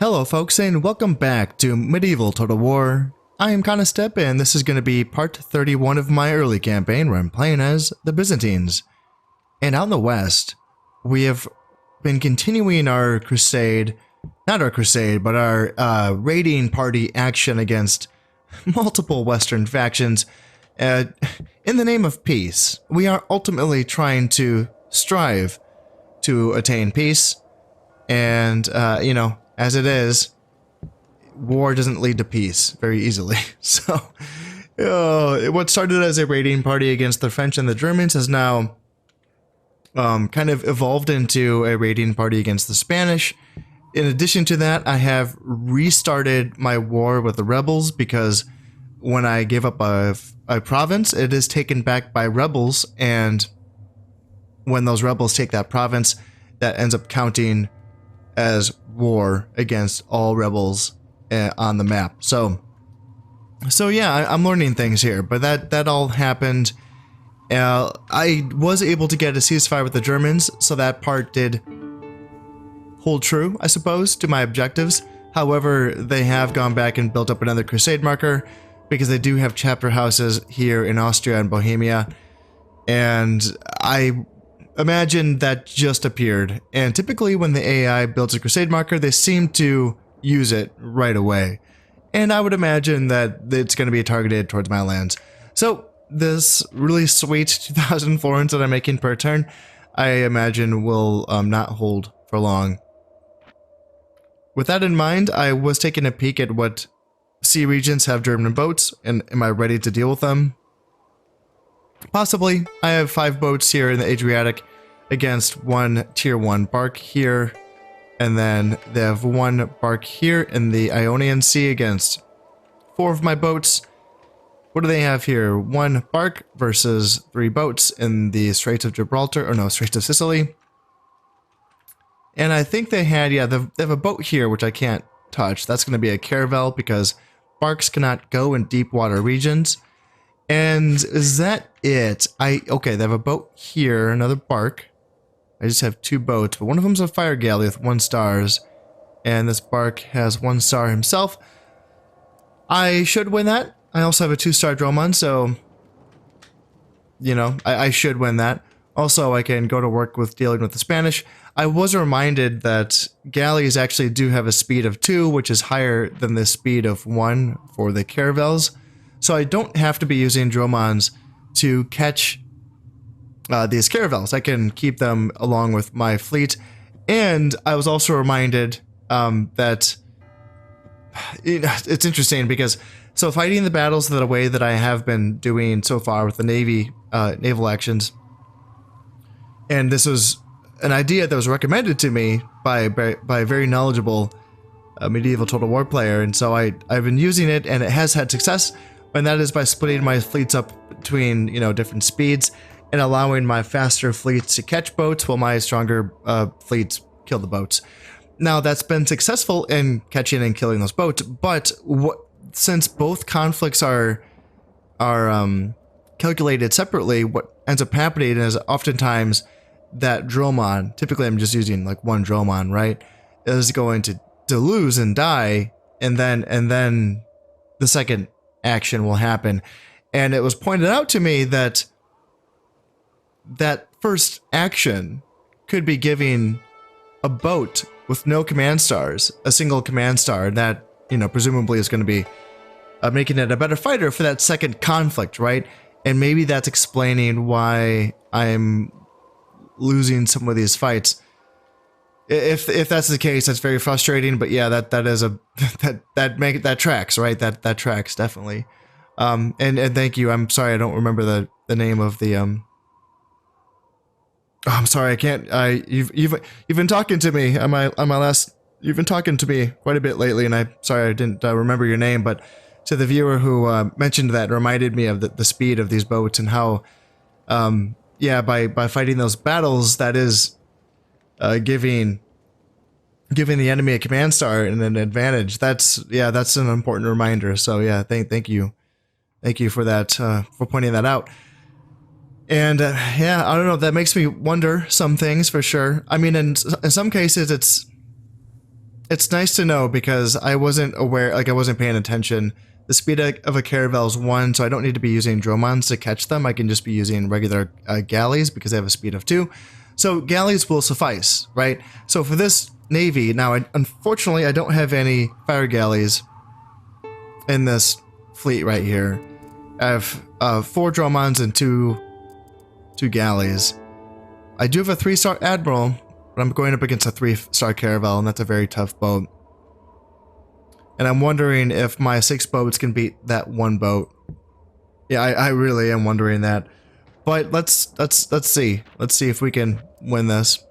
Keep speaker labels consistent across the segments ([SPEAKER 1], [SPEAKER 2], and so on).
[SPEAKER 1] Hello folks, and welcome back to Medieval Total War. I am Step, and this is going to be part 31 of my early campaign where I'm playing as the Byzantines. And out in the west, we have been continuing our crusade, not our crusade, but our raiding party action against multiple western factions in the name of peace. We are ultimately trying to strive to attain peace, and, as it is, war doesn't lead to peace very easily. So, what started as a raiding party against the French and the Germans has now kind of evolved into a raiding party against the Spanish. In addition to that, I have restarted my war with the rebels because when I give up a province, it is taken back by rebels, and when those rebels take that province, that ends up counting as war against all rebels on the map. So yeah, I'm learning things here, but that all happened. I was able to get a ceasefire with the Germans, so that part did hold true, I suppose, to my objectives. However, they have gone back and built up another crusade marker because they do have chapter houses here in Austria and Bohemia, and I imagine that just appeared. And typically when the AI builds a crusade marker, they seem to use it right away. And I would imagine that it's going to be targeted towards my lands. So this really sweet 2,000 florins that I'm making per turn, I imagine will not hold for long. With that in mind, I was taking a peek at what sea regions have German boats, and am I ready to deal with them? Possibly. I have 5 boats here in the Adriatic against 1 tier 1 bark here, and then they have 1 bark here in the Ionian Sea against 4 of my boats. What do they have here? 1 bark versus 3 boats in the Straits of Gibraltar, or no, Straits of Sicily. And I think they had, yeah, they have a boat here which I can't touch. That's going to be a caravel because barks cannot go in deep water regions. And is that it? Okay, they have a boat here, another bark. I just have 2 boats, but one of them's a fire galley with 1 stars, and this bark has 1 star himself. I should win that. I also have a 2-star Dromon, so, I should win that. Also, I can go to work with dealing with the Spanish. I was reminded that galleys actually do have a speed of 2, which is higher than the speed of 1 for the caravels. So I don't have to be using Dromons to catch these caravels. I can keep them along with my fleet. And I was also reminded that it's interesting because, so fighting the battles the way that I have been doing so far with the Navy, naval actions, and this was an idea that was recommended to me by a very knowledgeable medieval Total War player, and so I've been using it, and it has had success. And that is by splitting my fleets up between, different speeds and allowing my faster fleets to catch boats while my stronger fleets kill the boats. Now, that's been successful in catching and killing those boats, but since both conflicts are calculated separately, what ends up happening is oftentimes that Dromon, typically I'm just using like 1 Dromon, right, is going to lose and die, and then the second action will happen. And it was pointed out to me that that first action could be giving a boat with no command stars a single command star that, presumably is going to be making it a better fighter for that second conflict, right? And maybe that's explaining why I'm losing some of these fights. If that's the case, that's very frustrating. But yeah, that is a that tracks, right? That tracks definitely. And thank you. I'm sorry, I don't remember the name of the Oh, I'm sorry, I can't. You've been talking to me on my last. You've been talking to me quite a bit lately, and I'm sorry I didn't remember your name. But to the viewer who mentioned that, reminded me of the speed of these boats and how, yeah, by fighting those battles, that is giving the enemy a command star and an advantage. That's an important reminder. So yeah, thank you for that, for pointing that out. And yeah, I don't know, that makes me wonder some things for sure. I mean, in some cases It's nice to know because I wasn't aware, like I wasn't paying attention. The speed of a caravel is 1, so I don't need to be using dromons to catch them. I can just be using regular galleys because they have a speed of 2. So galleys will suffice, right? So for this navy, now unfortunately I don't have any fire galleys in this fleet right here. I have 4 dromons and 2 galleys. I do have a 3-star admiral, but I'm going up against a 3-star caravel, and that's a very tough boat. And I'm wondering if my 6 boats can beat that 1 boat. Yeah, I really am wondering that. But let's see. Let's see if we can win this.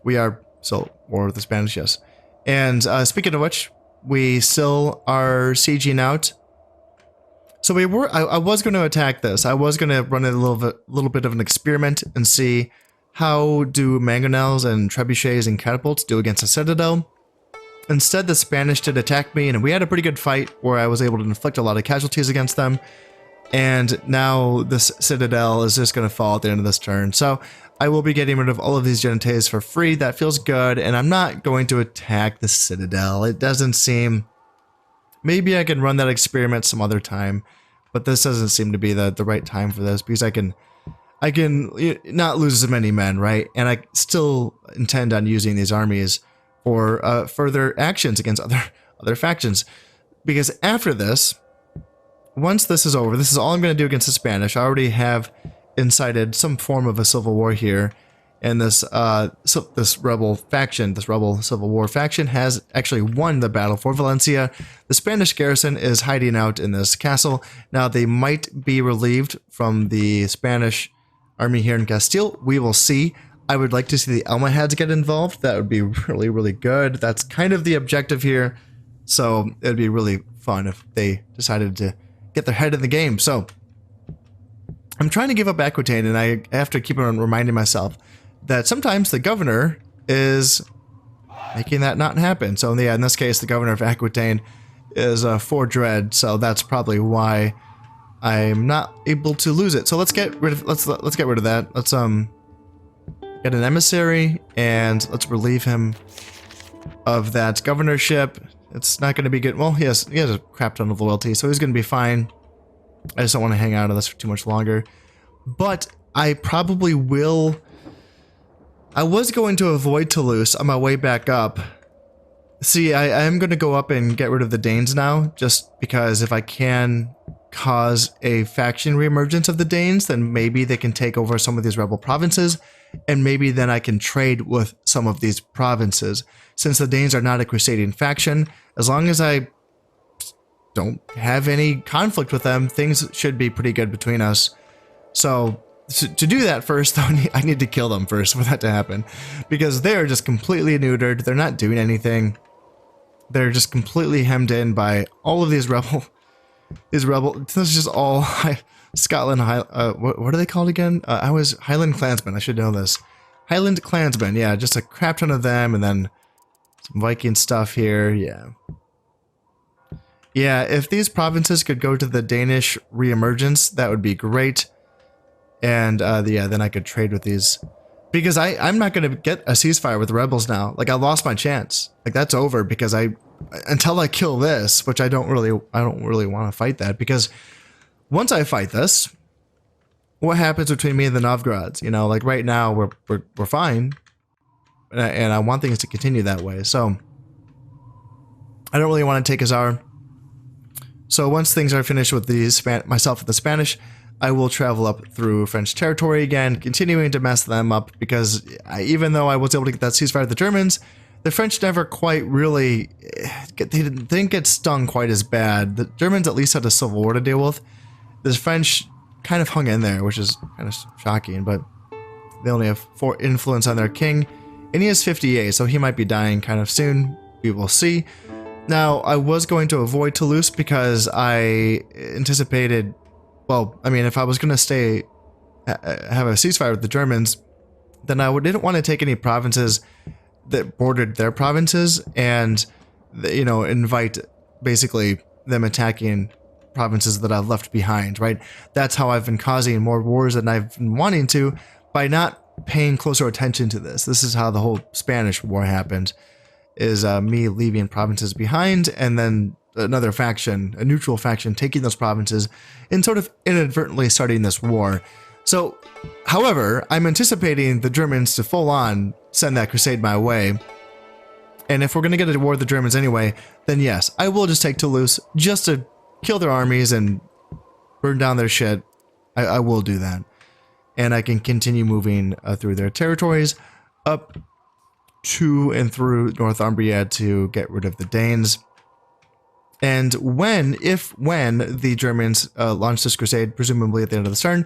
[SPEAKER 1] We are still war with the Spanish, yes. And speaking of which, we still are sieging out. So we were. I was going to attack this. I was going to run a little bit of an experiment and see how do mangonels and trebuchets and catapults do against a citadel. Instead, the Spanish did attack me, and we had a pretty good fight where I was able to inflict a lot of casualties against them. And now this citadel is just going to fall at the end of this turn. So I will be getting rid of all of these gentes for free. That feels good, and I'm not going to attack the citadel. It doesn't seem... Maybe I can run that experiment some other time, but this doesn't seem to be the right time for this because I can not lose as many men, right? And I still intend on using these armies for further actions against other factions. Because after this, once this is over, this is all I'm going to do against the Spanish. I already have incited some form of a civil war here, and this this rebel civil war faction has actually won the battle for Valencia. The Spanish garrison is hiding out in this castle. Now they might be relieved from the Spanish army here in Castile. We will see. I would like to see the Almohads get involved. That would be really, really good. That's kind of the objective here. So it'd be really fun if they decided to get their head in the game. So I'm trying to give up Aquitaine, and I have to keep on reminding myself that sometimes the governor is making that not happen. So yeah, in this case, the governor of Aquitaine is for dread. So that's probably why I'm not able to lose it. So let's get rid of let's get rid of that. Let's get an emissary and let's relieve him of that governorship. It's not going to be good. Well, he has a crap ton of loyalty, so he's going to be fine. I just don't want to hang out on this for too much longer. But I probably will. I was going to avoid Toulouse on my way back up. See, I am going to go up and get rid of the Danes now, just because if I can cause a faction reemergence of the Danes, then maybe they can take over some of these rebel provinces, and maybe then I can trade with some of these provinces. Since the Danes are not a crusading faction, as long as I don't have any conflict with them, things should be pretty good between us. So to do that first, though, I need to kill them first for that to happen, because they're just completely neutered. They're not doing anything. They're just completely hemmed in by all of these rebel. This is just all Scotland. What are they called again? I was Highland Clansmen. I should know this. Highland Clansmen. Yeah, just a crap ton of them, and then some Viking stuff here. Yeah. Yeah, if these provinces could go to the Danish reemergence, that would be great. And yeah, then I could trade with these, because I'm not going to get a ceasefire with the rebels now. Like, I lost my chance. Like, that's over, because until I kill this, which I don't really want to fight that, because once I fight this, what happens between me and the Novgorods? You know, like right now we're fine, and I want things to continue that way. So I don't really want to take Azar. So once things are finished with myself and the Spanish, I will travel up through French territory again, continuing to mess them up, because even though I was able to get that ceasefire with the Germans, the French never quite really, they didn't get stung quite as bad. The Germans at least had a civil war to deal with. The French kind of hung in there, which is kind of shocking, but they only have 4 influence on their king, and he has 58, so he might be dying kind of soon. We will see. Now, I was going to avoid Toulouse because I anticipated, well, I mean, if I was going to have a ceasefire with the Germans, then I didn't want to take any provinces that bordered their provinces and, you know, invite basically them attacking provinces that I've left behind, right? That's how I've been causing more wars than I've been wanting to, by not paying closer attention to this. This is how the whole Spanish War happened. is me leaving provinces behind, and then another faction, a neutral faction, taking those provinces and sort of inadvertently starting this war. So, however, I'm anticipating the Germans to full on send that crusade my way. And if we're going to get a war with the Germans anyway, then yes, I will just take Toulouse just to kill their armies and burn down their shit. I will do that. And I can continue moving through their territories up to and through Northumbria to get rid of the Danes. And when the Germans launch this crusade, presumably at the end of the turn,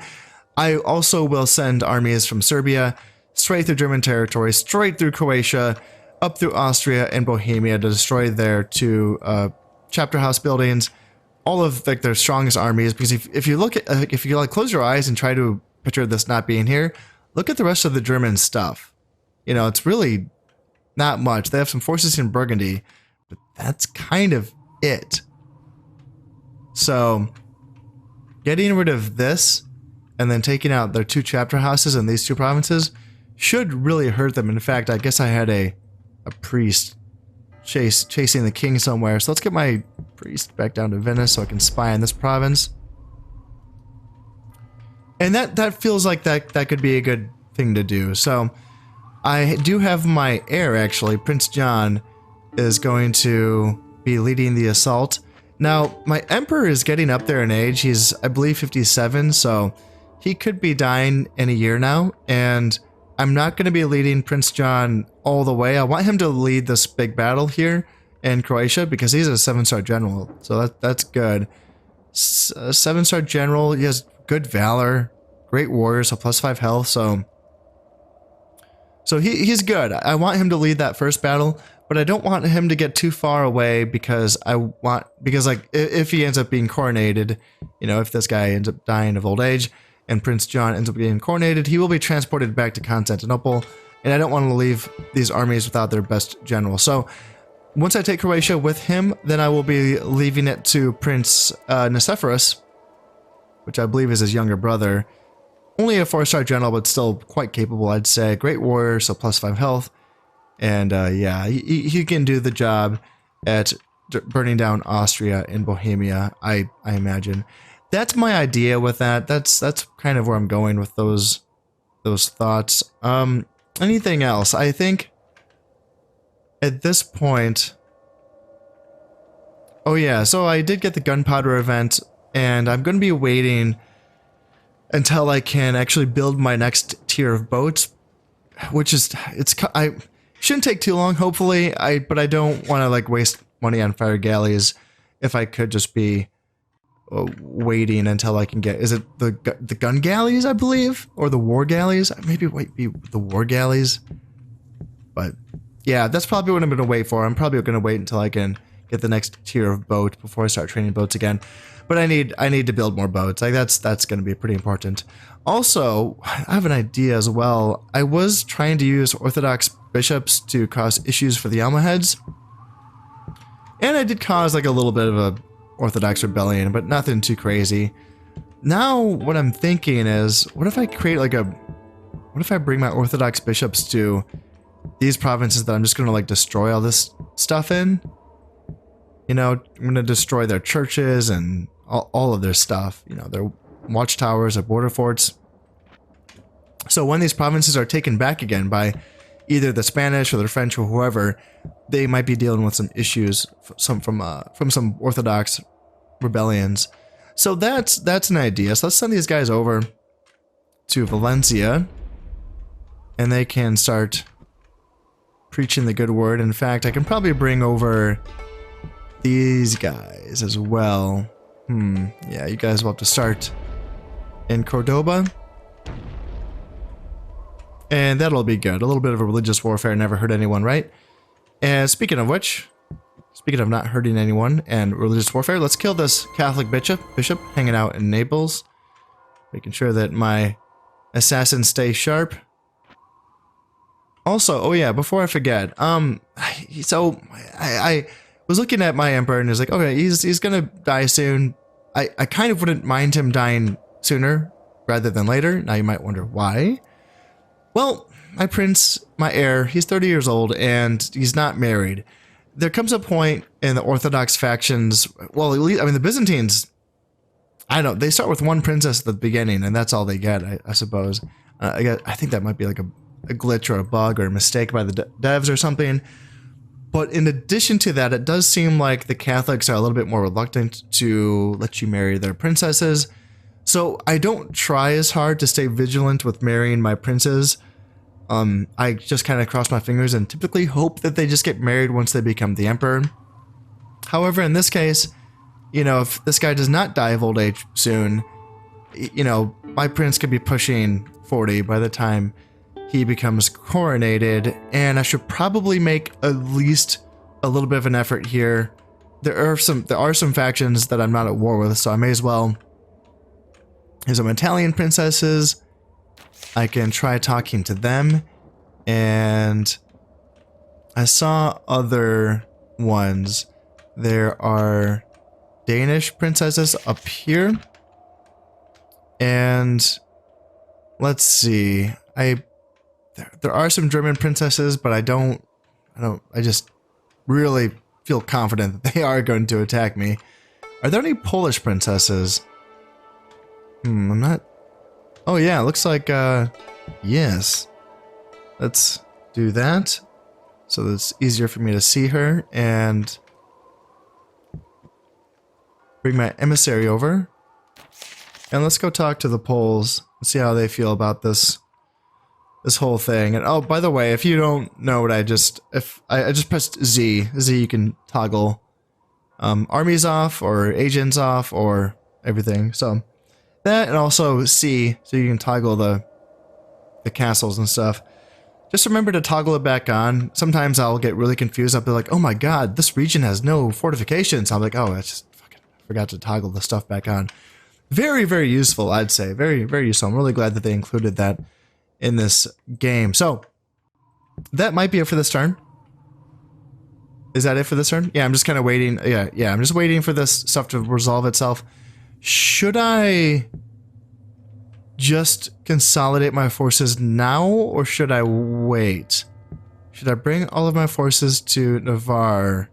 [SPEAKER 1] I also will send armies from Serbia straight through German territory, straight through Croatia, up through Austria and Bohemia to destroy their two chapter house buildings, all of like their strongest armies. Because if you look at if you like close your eyes and try to picture this not being here, look at the rest of the German stuff. You know, it's really not much. They have some forces in Burgundy, but that's kind of it. So getting rid of this and then taking out their two chapter houses in these two provinces should really hurt them. In fact, I guess I had a priest chasing the king somewhere. So let's get my priest back down to Venice so I can spy on this province. And that feels like that could be a good thing to do. So I do have my heir, actually. Prince John is going to be leading the assault. Now, my emperor is getting up there in age. He's, I believe, 57, so he could be dying in a year now. And I'm not going to be leading Prince John all the way. I want him to lead this big battle here in Croatia because he's a 7-star general. So that's good. 7-star general. He has good valor, great warriors, so +5 health. So he's good. I want him to lead that first battle, but I don't want him to get too far away because like if he ends up being coronated, you know, if this guy ends up dying of old age and Prince John ends up getting coronated, he will be transported back to Constantinople, and I don't want to leave these armies without their best general. So once I take Croatia with him, then I will be leaving it to Prince Nicephorus, which I believe is his younger brother. Only a 4-star general, but still quite capable, I'd say. Great warrior, so +5 health. And yeah, he can do the job at burning down Austria and Bohemia, I imagine. That's my idea with that. That's kind of where I'm going with those thoughts. Anything else? I think at this point... Oh yeah, so I did get the gunpowder event, and I'm going to be waiting until I can actually build my next tier of boats, which is, I shouldn't take too long, hopefully, but I don't want to like waste money on fire galleys if I could just be waiting until I can get, is it the gun galleys, I believe, or the war galleys? Maybe it might be the war galleys, but yeah, that's probably what I'm going to wait for. I'm probably going to wait until I can get the next tier of boat before I start training boats again. But I need to build more boats. Like that's going to be pretty important. Also, I have an idea as well. I was trying to use Orthodox bishops to cause issues for the Almohads, and I did cause like a little bit of a Orthodox rebellion, but nothing too crazy. Now, what I'm thinking is, what if I create like what if I bring my Orthodox bishops to these provinces that I'm just going to like destroy all this stuff in? You know, I'm going to destroy their churches and all of their stuff, you know, their watchtowers, their border forts. So when these provinces are taken back again by either the Spanish or the French or whoever, they might be dealing with some issues from some Orthodox rebellions. So that's an idea. So let's send these guys over to Valencia, and they can start preaching the good word. In fact, I can probably bring over these guys as well. Yeah, you guys will have to start in Cordoba. And that'll be good. A little bit of a religious warfare never hurt anyone, right? And speaking of which, speaking of not hurting anyone and religious warfare, let's kill this Catholic bishop hanging out in Naples. Making sure that my assassins stay sharp. Also, oh yeah, before I forget, so I was looking at my emperor and was like, okay, he's gonna die soon. I kind of wouldn't mind him dying sooner rather than later. Now you might wonder why. Well, my prince, my heir, he's 30 years old and he's not married. There comes a point in the Orthodox factions, well, at least, I mean, the Byzantines, I don't know, they start with one princess at the beginning and that's all they get, I suppose. I think that might be like a glitch or a bug or a mistake by the devs or something. But in addition to that, it does seem like the Catholics are a little bit more reluctant to let you marry their princesses. So I don't try as hard to stay vigilant with marrying my princes. I just kind of cross my fingers and typically hope that they just get married once they become the emperor. However, in this case, you know, if this guy does not die of old age soon, you know, my prince could be pushing 40 by the time he becomes coronated, and I should probably make at least a little bit of an effort here. There are some factions that I'm not at war with, so I may as well. Here's some Italian princesses. I can try talking to them, and I saw other ones. There are Danish princesses up here, and let's see. There are some German princesses, but I just really feel confident that they are going to attack me. Are there any Polish princesses? I'm not. Oh yeah, looks like, yes. Let's do that. So it's easier for me to see her and bring my emissary over. And let's go talk to the Poles and see how they feel about this whole thing. And oh, by the way, if you don't know what I just pressed Z, you can toggle armies off or agents off or everything. So that, and also C, so you can toggle the castles and stuff. Just remember to toggle it back on. Sometimes I'll get really confused. I'll be like, oh my god, this region has no fortifications. I'm like, oh, I just fucking forgot to toggle the stuff back on. Very, very useful, I'd say. Very, very useful. I'm really glad that they included that in this game. So that might be it for this turn. Is that it for this turn? Yeah, I'm just kind of waiting. Yeah, I'm just waiting for this stuff to resolve itself. Should I just consolidate my forces now, or should I wait? Should I bring all of my forces to Navarre,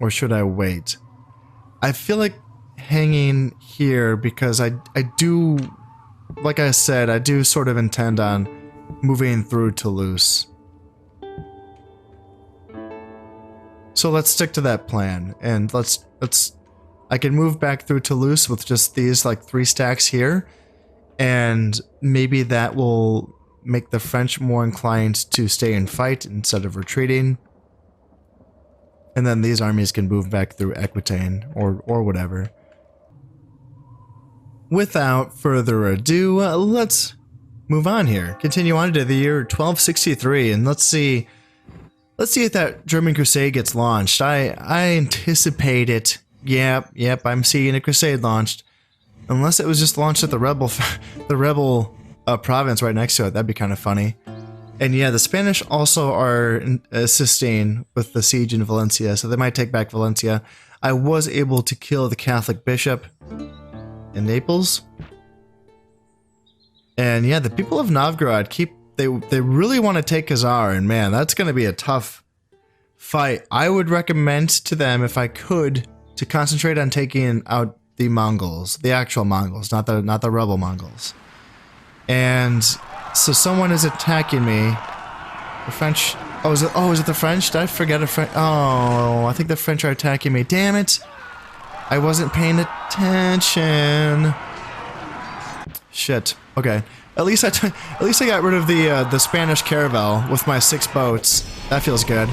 [SPEAKER 1] or should I wait? I feel like hanging here because I do, like I said, I do sort of intend on moving through Toulouse. So let's stick to that plan, and let's I can move back through Toulouse with just these like 3 stacks here, and maybe that will make the French more inclined to stay and fight instead of retreating. And then these armies can move back through Aquitaine or whatever. Without further ado, let's move on here. Continue on to the year 1263, and let's see if that German crusade gets launched. I anticipate it. Yep, I'm seeing a crusade launched. Unless it was just launched at the rebel province right next to it. That'd be kind of funny. And yeah, the Spanish also are assisting with the siege in Valencia, so they might take back Valencia. I was able to kill the Catholic bishop in Naples. And yeah, the people of Novgorod they really want to take Khazar, and man, that's going to be a tough fight. I would recommend to them, if I could, to concentrate on taking out the Mongols, the actual Mongols, not the rebel Mongols. And so someone is attacking me. The French. Oh, is it the French? Did I forget a French? Oh, I think the French are attacking me. Damn it! I wasn't paying attention. Shit. Okay. At least I got rid of the Spanish caravel with my 6 boats. That feels good.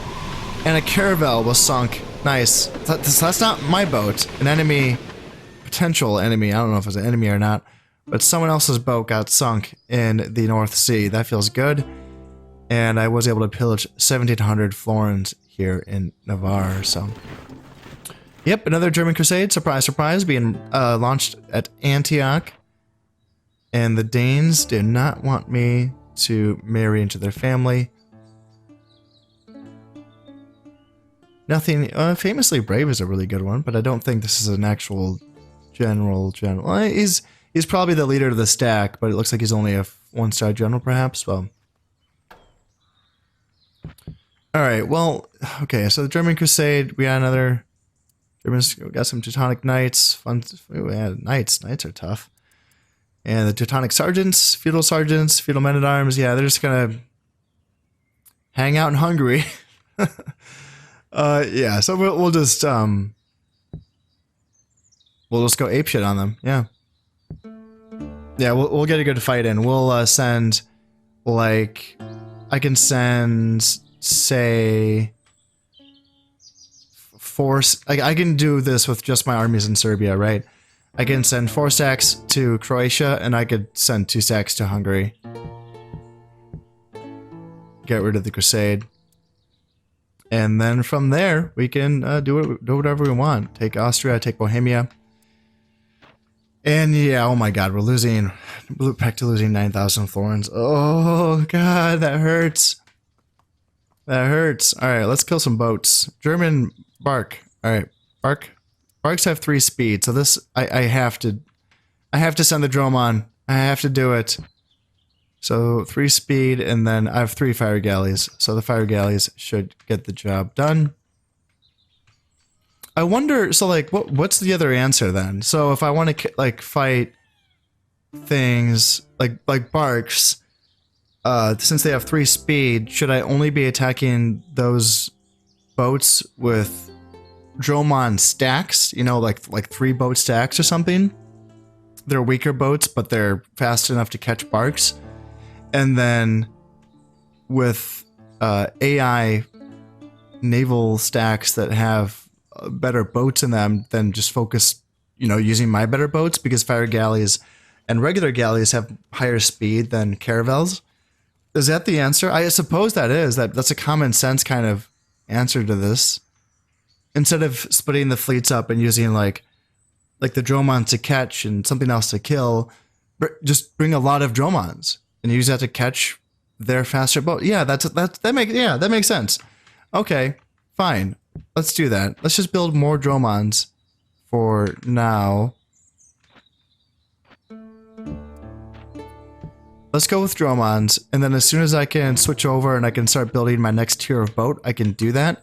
[SPEAKER 1] And a caravel was sunk. Nice. That's not my boat. An enemy, potential enemy. I don't know if it's an enemy or not. But someone else's boat got sunk in the North Sea. That feels good. And I was able to pillage 1,700 florins here in Navarre. So, yep, another German crusade. Surprise, surprise, being launched at Antioch. And the Danes do not want me to marry into their family. Nothing. Famously Brave is a really good one, but I don't think this is an actual general. He's probably the leader of the stack, but it looks like he's only a 1-star general, perhaps. Well, all right. Well, okay. So the German Crusade, we got another. Germans got some Teutonic Knights. Fun. Yeah, Knights. Knights are tough. And the Teutonic Sergeants, feudal men at arms. Yeah, they're just gonna hang out in Hungary. Yeah. So we'll just go apeshit on them. Yeah. Yeah, we'll get a good fight in. We'll send, like, I can send, say, I can do this with just my armies in Serbia, right? I can send 4 stacks to Croatia, and I could send 2 stacks to Hungary. Get rid of the Crusade. And then from there, we can do whatever we want. Take Austria, take Bohemia. And yeah, oh my god, we're back to losing 9,000 florins. Oh god, that hurts. That hurts. Alright, let's kill some boats. German bark. Alright, bark. Barks have 3 speed, so this, I have to send the Dromon. I have to do it. So 3 speed, and then I have 3 fire galleys. So the fire galleys should get the job done. I wonder, so like, what's the other answer then? So if I want to like fight things like barks, since they have 3 speed, should I only be attacking those boats with Dromon stacks? You know, like 3 boat stacks or something. They're weaker boats, but they're fast enough to catch barks. And then with AI naval stacks that have better boats in them, then just focus, you know, using my better boats, because fire galleys and regular galleys have higher speed than caravels. Is that the answer? I suppose that's a common sense kind of answer to this. Instead of splitting the fleets up and using like the Dromons to catch and something else to kill, just bring a lot of Dromons and use that to catch their faster boat. Yeah, that makes sense. Okay, fine. Let's do that. Let's just build more Dromons for now. Let's go with Dromons, and then as soon as I can switch over and I can start building my next tier of boat, I can do that.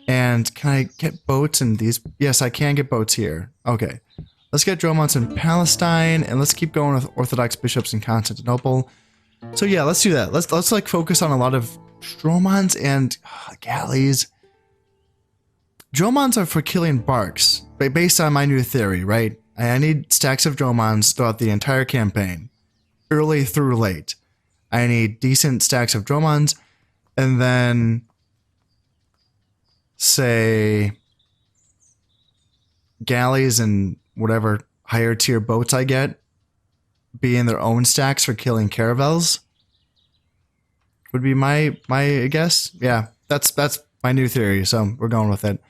[SPEAKER 1] And can I get boats in these? Yes, I can get boats here. Okay. Let's get Dromons in Palestine, and let's keep going with Orthodox bishops in Constantinople. So yeah, let's do that. Let's like focus on a lot of Dromons and galleys. Dromons are for killing barks, based on my new theory, right? I need stacks of Dromons throughout the entire campaign, early through late. I need decent stacks of Dromons, and then, say, galleys and whatever higher tier boats I get be in their own stacks for killing caravels. Would be my guess. Yeah, that's my new theory, so we're going with it.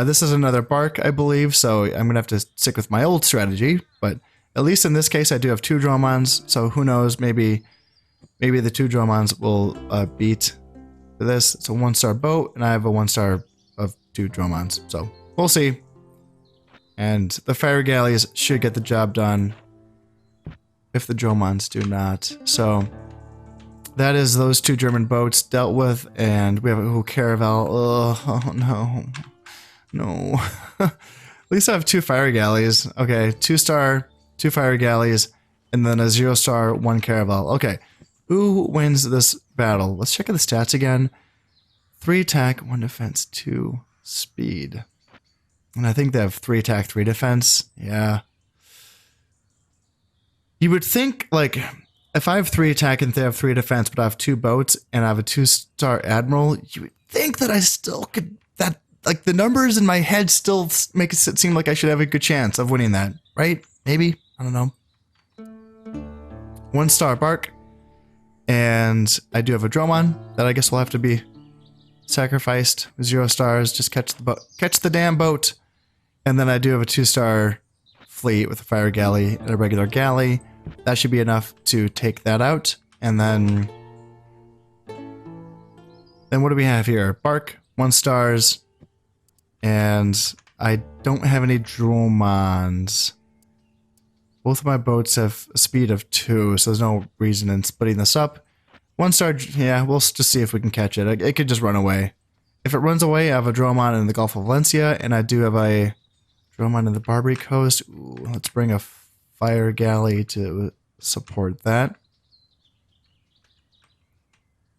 [SPEAKER 1] This is another bark, I believe, so I'm going to have to stick with my old strategy, but at least in this case I do have 2 Dromons, so who knows, maybe the 2 Dromons will beat this. It's a 1-star boat, and I have a 1-star of 2 Dromons, so we'll see. And the fire galleys should get the job done if the Dromons do not. So that is those 2 German boats dealt with, and we have a caravel. Oh no. No. At least I have 2 fire galleys. Okay, 2-star, 2 fire galleys, and then a 0-star, 1 caravel. Okay, who wins this battle? Let's check out the stats again. 3 attack, 1 defense, 2 speed. And I think they have 3 attack, 3 defense. Yeah. You would think, like, if I have 3 attack and they have 3 defense, but I have 2 boats and I have a 2-star admiral, you would think that I still could, that, like, the numbers in my head still make it seem like I should have a good chance of winning that, right? Maybe? I don't know. 1-star bark. And I do have a Dromon that I guess will have to be sacrificed. 0 stars, just catch the damn boat. And then I do have a 2-star fleet with a fire galley and a regular galley. That should be enough to take that out. And then what do we have here? Bark, 1 stars. And I don't have any Dromons. Both of my boats have a speed of 2, so there's no reason in splitting this up. 1 star, yeah, we'll just see if we can catch it. It could just run away. If it runs away, I have a Dromon in the Gulf of Valencia, and I do have a Dromon in the Barbary Coast. Ooh, let's bring a fire galley to support that.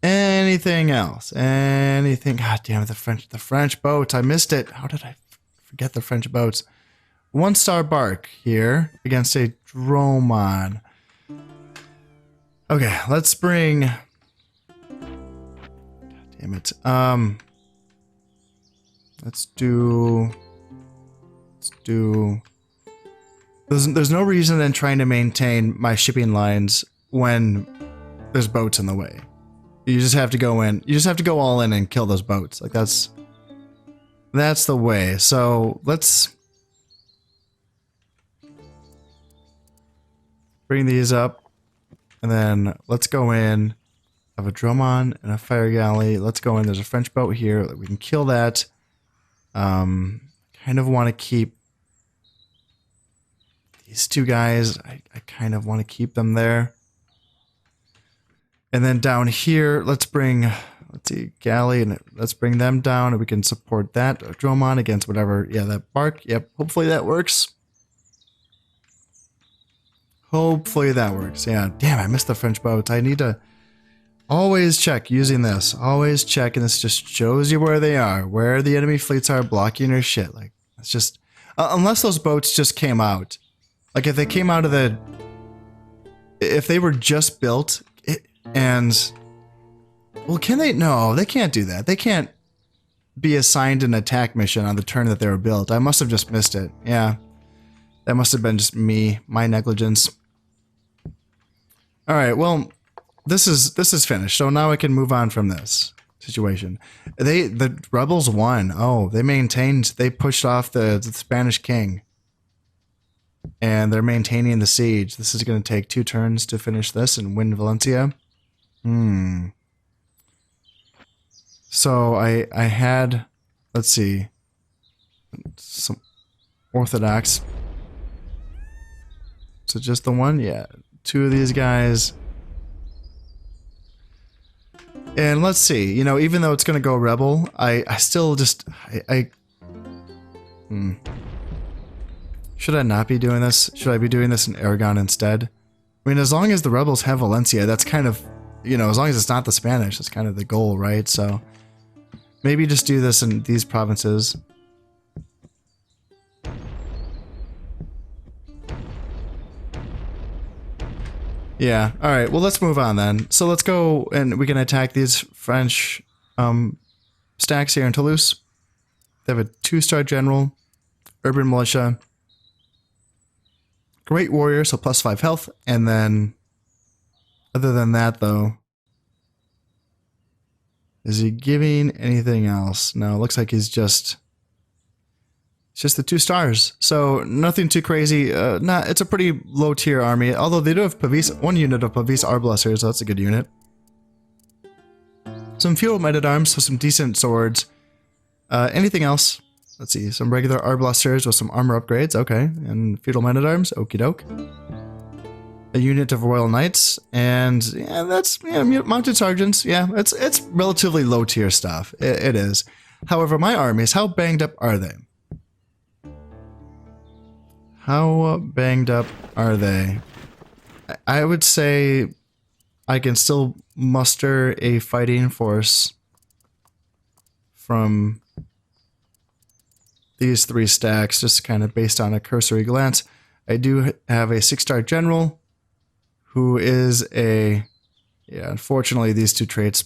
[SPEAKER 1] Anything else? Anything? God damn it, the French boats. I missed it. How did I forget the French boats? 1 star bark here against a Dromon. Okay, let's bring... God damn it. Let's do... There's no reason in trying to maintain my shipping lines when there's boats in the way. You just have to go in. You just have to go all in and kill those boats. Like that's the way. So let's bring these up, and then let's go in. I have a Dromon and a fire galley. Let's go in. There's a French boat here. We can kill that. Kind of want to keep these 2 guys. I kind of want to keep them there. And then down here, let's see, galley, and let's bring them down, and we can support that Dromon against whatever. Yeah, that bark. Yep, hopefully that works. Hopefully that works. Yeah, damn, I missed the French boats. I need to always check using this. Always check, and this just shows you where they are, where the enemy fleets are blocking your shit. Like, it's just... unless those boats just came out. Like, if they came out of the... If they were just built, and... Well, can they? No, they can't do that. They can't be assigned an attack mission on the turn that they were built. I must have just missed it. Yeah. That must have been just me, my negligence. Alright, well, this is finished. So now I can move on from this situation. The rebels won. Oh, they pushed off the Spanish king. And they're maintaining the siege. This is going to take 2 turns to finish this and win Valencia. So I had, let's see, some Orthodox. So just the one? Yeah. 2 of these guys. And let's see, you know, even though it's going to go rebel, I still just, Should I not be doing this? Should I be doing this in Aragon instead? I mean, as long as the rebels have Valencia, that's kind of, you know, as long as it's not the Spanish, that's kind of the goal, right? So maybe just do this in these provinces. Yeah, alright, well let's move on then. So let's go and we can attack these French stacks here in Toulouse. They have a 2-star general, urban militia, great warrior, so +5 health, and then other than that though, is he giving anything else? No, it looks like he's just... It's just the 2 stars, so nothing too crazy. It's a pretty low tier army, although they do have Pavis, 1 unit of Pavis Arblessers, so that's a good unit. Some feudal men-at-arms, so some decent swords. Anything else? Let's see, some regular Arblessers with some armor upgrades, okay, and feudal men-at-arms, okie doke. A unit of Royal Knights, and yeah, that's mounted sergeants. Yeah, it's relatively low tier stuff. It is. However, my armies, how banged up are they? How banged up are they? I would say I can still muster a fighting force from these 3 stacks, just kind of based on a cursory glance. I do have a 6-star general who is a... Yeah, unfortunately these 2 traits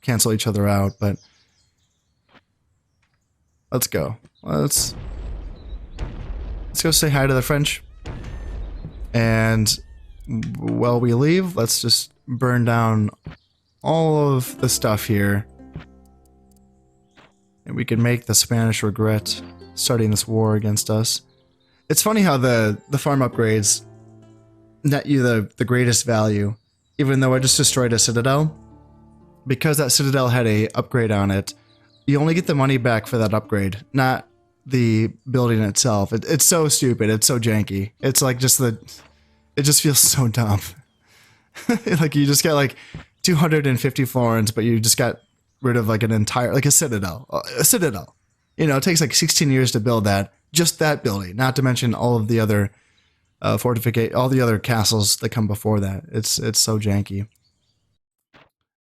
[SPEAKER 1] cancel each other out, but let's go. Let's go say hi to the French. And while we leave, let's just burn down all of the stuff here. And we can make the Spanish regret starting this war against us. It's funny how the farm upgrades net you the greatest value, even though I just destroyed a citadel. Because that citadel had a upgrade on it, you only get the money back for that upgrade, not the building itself. It's so stupid. It's so janky. It's like it just feels so dumb. Like you just get like 250 florins, but you just got rid of like an entire, like a citadel. A citadel. You know, it takes like 16 years to build that. Just that building, not to mention all of the other all the other castles that come before that. It's so janky.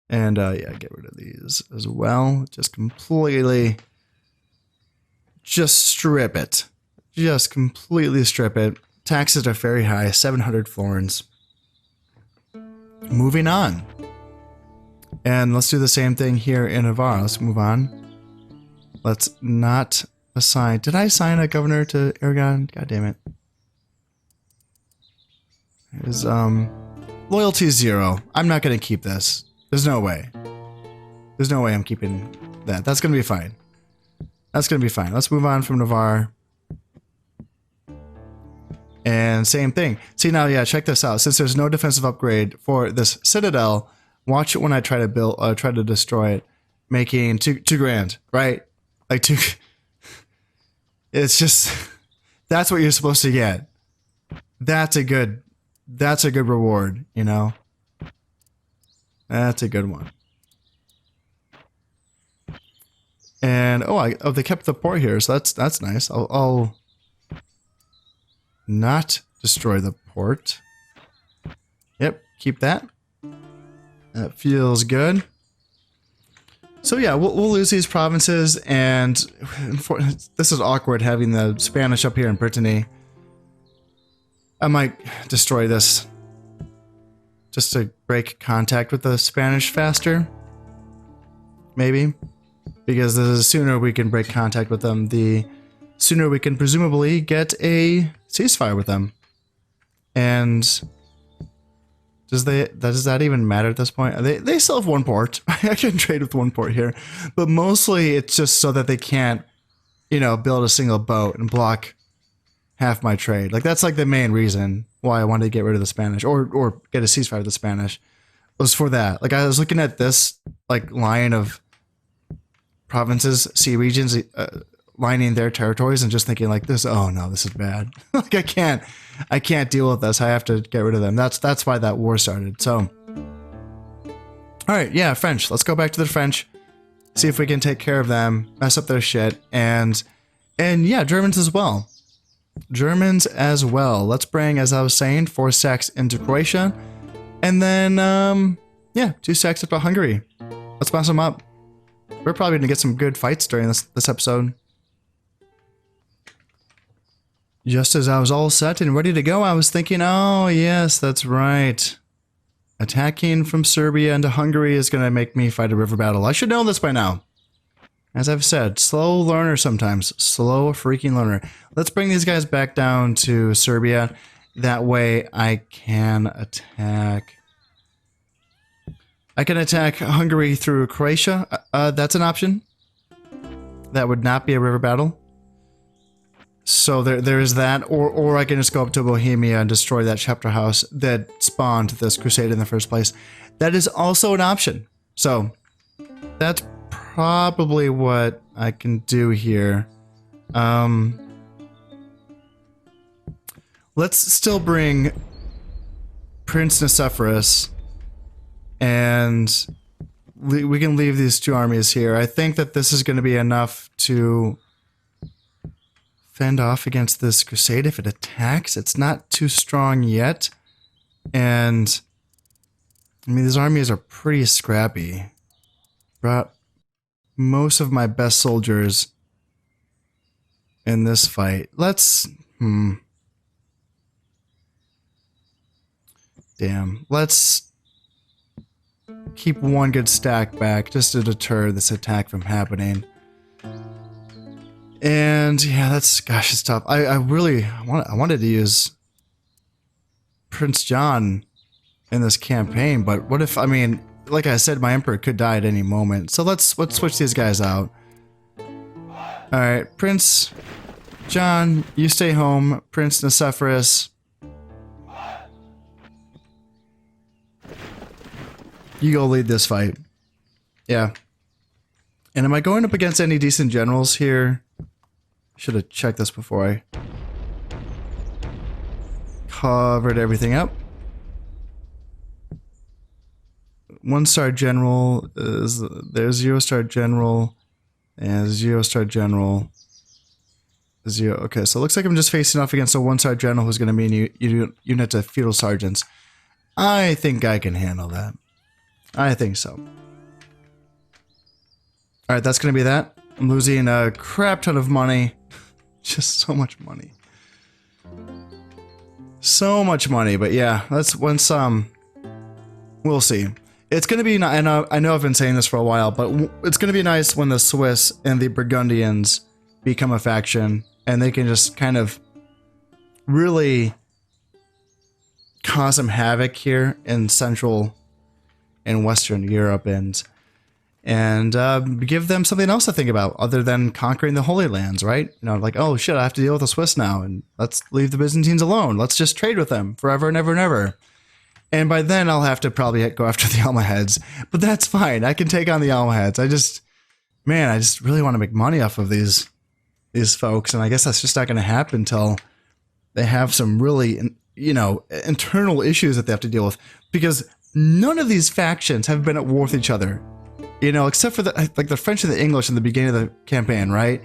[SPEAKER 1] And yeah, get rid of these as well. Just completely, just strip it. Just completely strip it. Taxes are very high, 700 florins. Moving on. And let's do the same thing here in Navarre. Let's move on. Let's not assign. Did I assign a governor to Aragon? God damn it. Is loyalty 0. I'm not gonna keep this. There's no way. There's no way I'm keeping that. That's gonna be fine. That's gonna be fine. Let's move on from Navarre. And same thing. See now, yeah, check this out. Since there's no defensive upgrade for this citadel, watch it when I try to build, try to destroy it, making two grand, right? Like two. It's just, that's what you're supposed to get. That's a good reward, you know? That's a good one. And, oh, they kept the port here, so that's nice. I'll not destroy the port. Yep, keep that. That feels good. So yeah, we'll lose these provinces, and this is awkward having the Spanish up here in Brittany. I might destroy this just to break contact with the Spanish faster. Maybe. Because the sooner we can break contact with them, the sooner we can presumably get a ceasefire with them. And does that even matter at this point? They still have one port. I can trade with one port here. But mostly it's just so that they can't, you know, build a single boat and block half my trade. Like that's like the main reason why I wanted to get rid of the Spanish or get a ceasefire with the Spanish was for that. Like I was looking at this like line of provinces, sea regions lining their territories and just thinking like this, oh no, this is bad. Like I can't deal with this. I have to get rid of them. That's why that war started. So all right, yeah, French. Let's go back to the French. See if we can take care of them, mess up their shit, and yeah, Germans as well. Germans as well. Let's bring, as I was saying, 4 sacks into Croatia. And then, yeah, 2 sacks up to Hungary. Let's mess them up. We're probably going to get some good fights during this episode. Just as I was all set and ready to go, I was thinking, oh, yes, that's right. Attacking from Serbia into Hungary is going to make me fight a river battle. I should know this by now. As I've said, slow learner sometimes. Slow freaking learner. Let's bring these guys back down to Serbia. That way I can attack. I can attack Hungary through Croatia. That's an option. That would not be a river battle. So there is that. Or I can just go up to Bohemia and destroy that chapter house that spawned this crusade in the first place. That is also an option. So that's probably what I can do here. Let's still bring Prince Nicephorus, and we can leave these 2 armies here. I think that this is going to be enough to fend off against this crusade if it attacks. It's not too strong yet, and I mean these armies are pretty scrappy. Brought most of my best soldiers in this fight. Let's damn. Let's keep 1 good stack back just to deter this attack from happening. And yeah, that's, gosh, it's tough. I wanted to use Prince John in this campaign, but what if, I mean, like I said, my emperor could die at any moment. So let's switch these guys out. All right, Prince John, you stay home. Prince Nicephorus, you go lead this fight. Yeah. And am I going up against any decent generals here? Should have checked this before I covered everything up. 1-star general is there's 0-star general and 0-star general. 0. Okay, so it looks like I'm just facing off against a 1-star general who's going to mean unit of feudal sergeants. I think I can handle that. I think so. Alright, that's going to be that. I'm losing a crap ton of money. Just so much money. So much money, but yeah, that's once, we'll see. It's going to be, and I know I've been saying this for a while, but it's going to be nice when the Swiss and the Burgundians become a faction, and they can just kind of really cause some havoc here in Central and Western Europe, and give them something else to think about other than conquering the Holy Lands, right? You know, like, oh shit, I have to deal with the Swiss now, and let's leave the Byzantines alone. Let's just trade with them forever and ever and ever. And by then I'll have to probably go after the Almohads, but that's fine. I can take on the Almohads. I just really want to make money off of these folks, and I guess that's just not going to happen until they have some really, you know, internal issues that they have to deal with, because none of these factions have been at war with each other. You know, except for the French and the English in the beginning of the campaign, right?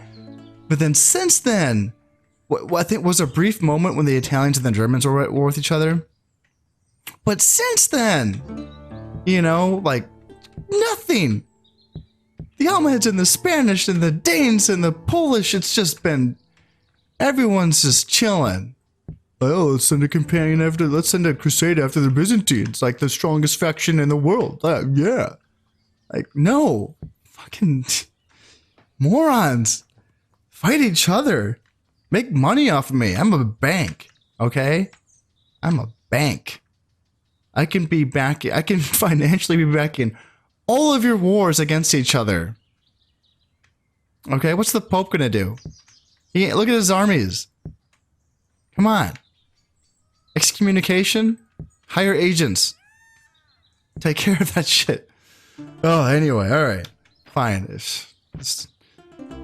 [SPEAKER 1] But then since then, what I think was a brief moment when the Italians and the Germans were at war with each other. But since then, you know, like, nothing. The Almohads and the Spanish and the Danes and the Polish, it's just been, everyone's just chilling. Oh, let's send let's send a crusade after the Byzantines, like the strongest faction in the world. Yeah. Like, no. Fucking morons. Fight each other. Make money off of me. I'm a bank. Okay? I'm a bank. I can financially be backing all of your wars against each other. Okay, what's the Pope gonna do? Look at his armies. Come on. Excommunication? Hire agents. Take care of that shit. Oh, anyway, alright. Fine.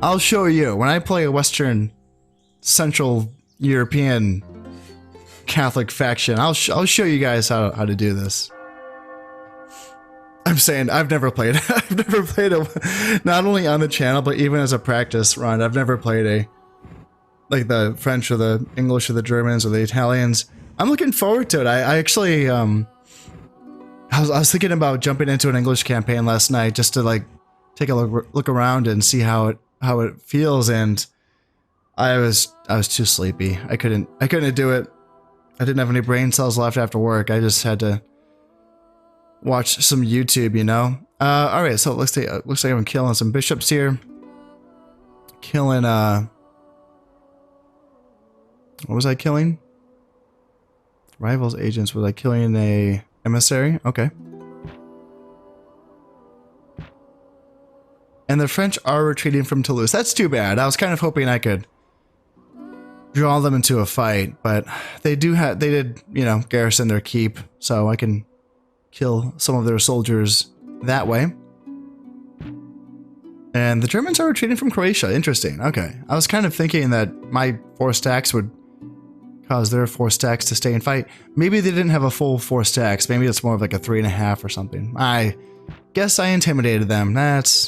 [SPEAKER 1] I'll show you. When I play a Western Central European Catholic faction, I'll show you guys how to do this. I'm saying I've never played not only on the channel, but even as a practice run. I've never played like the French or the English or the Germans or the Italians. I'm looking forward to it. I actually, I was thinking about jumping into an English campaign last night just to like take a look around and see how it feels, and I was too sleepy. I couldn't do it. I didn't have any brain cells left after work. I just had to watch some YouTube, you know. All right, so it looks like I'm killing some bishops here. Killing what was I killing? Rivals agents. Was I killing a emissary? Okay. And the French are retreating from Toulouse. That's too bad. I was kind of hoping I could draw them into a fight, but they did, you know, garrison their keep, so I can kill some of their soldiers that way. And the Germans are retreating from Croatia. Interesting. Okay. I was kind of thinking that my 4 stacks would cause their 4 stacks to stay and fight. Maybe they didn't have a full 4 stacks. Maybe it's more of like a 3.5 or something. I guess I intimidated them. And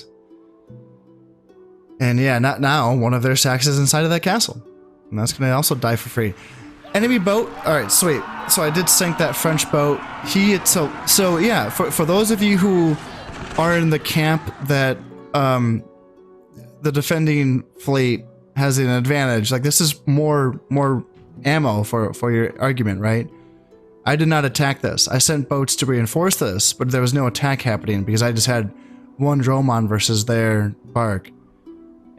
[SPEAKER 1] yeah, not now. One of their stacks is inside of that castle. And that's going to also die for free. Enemy boat. All right, sweet. So I did sink that French boat. So yeah, for those of you who are in the camp that the defending fleet has an advantage, like this is more ammo for your argument, right? I did not attack this. I sent boats to reinforce this, but there was no attack happening because I just had 1 Dromon versus their bark.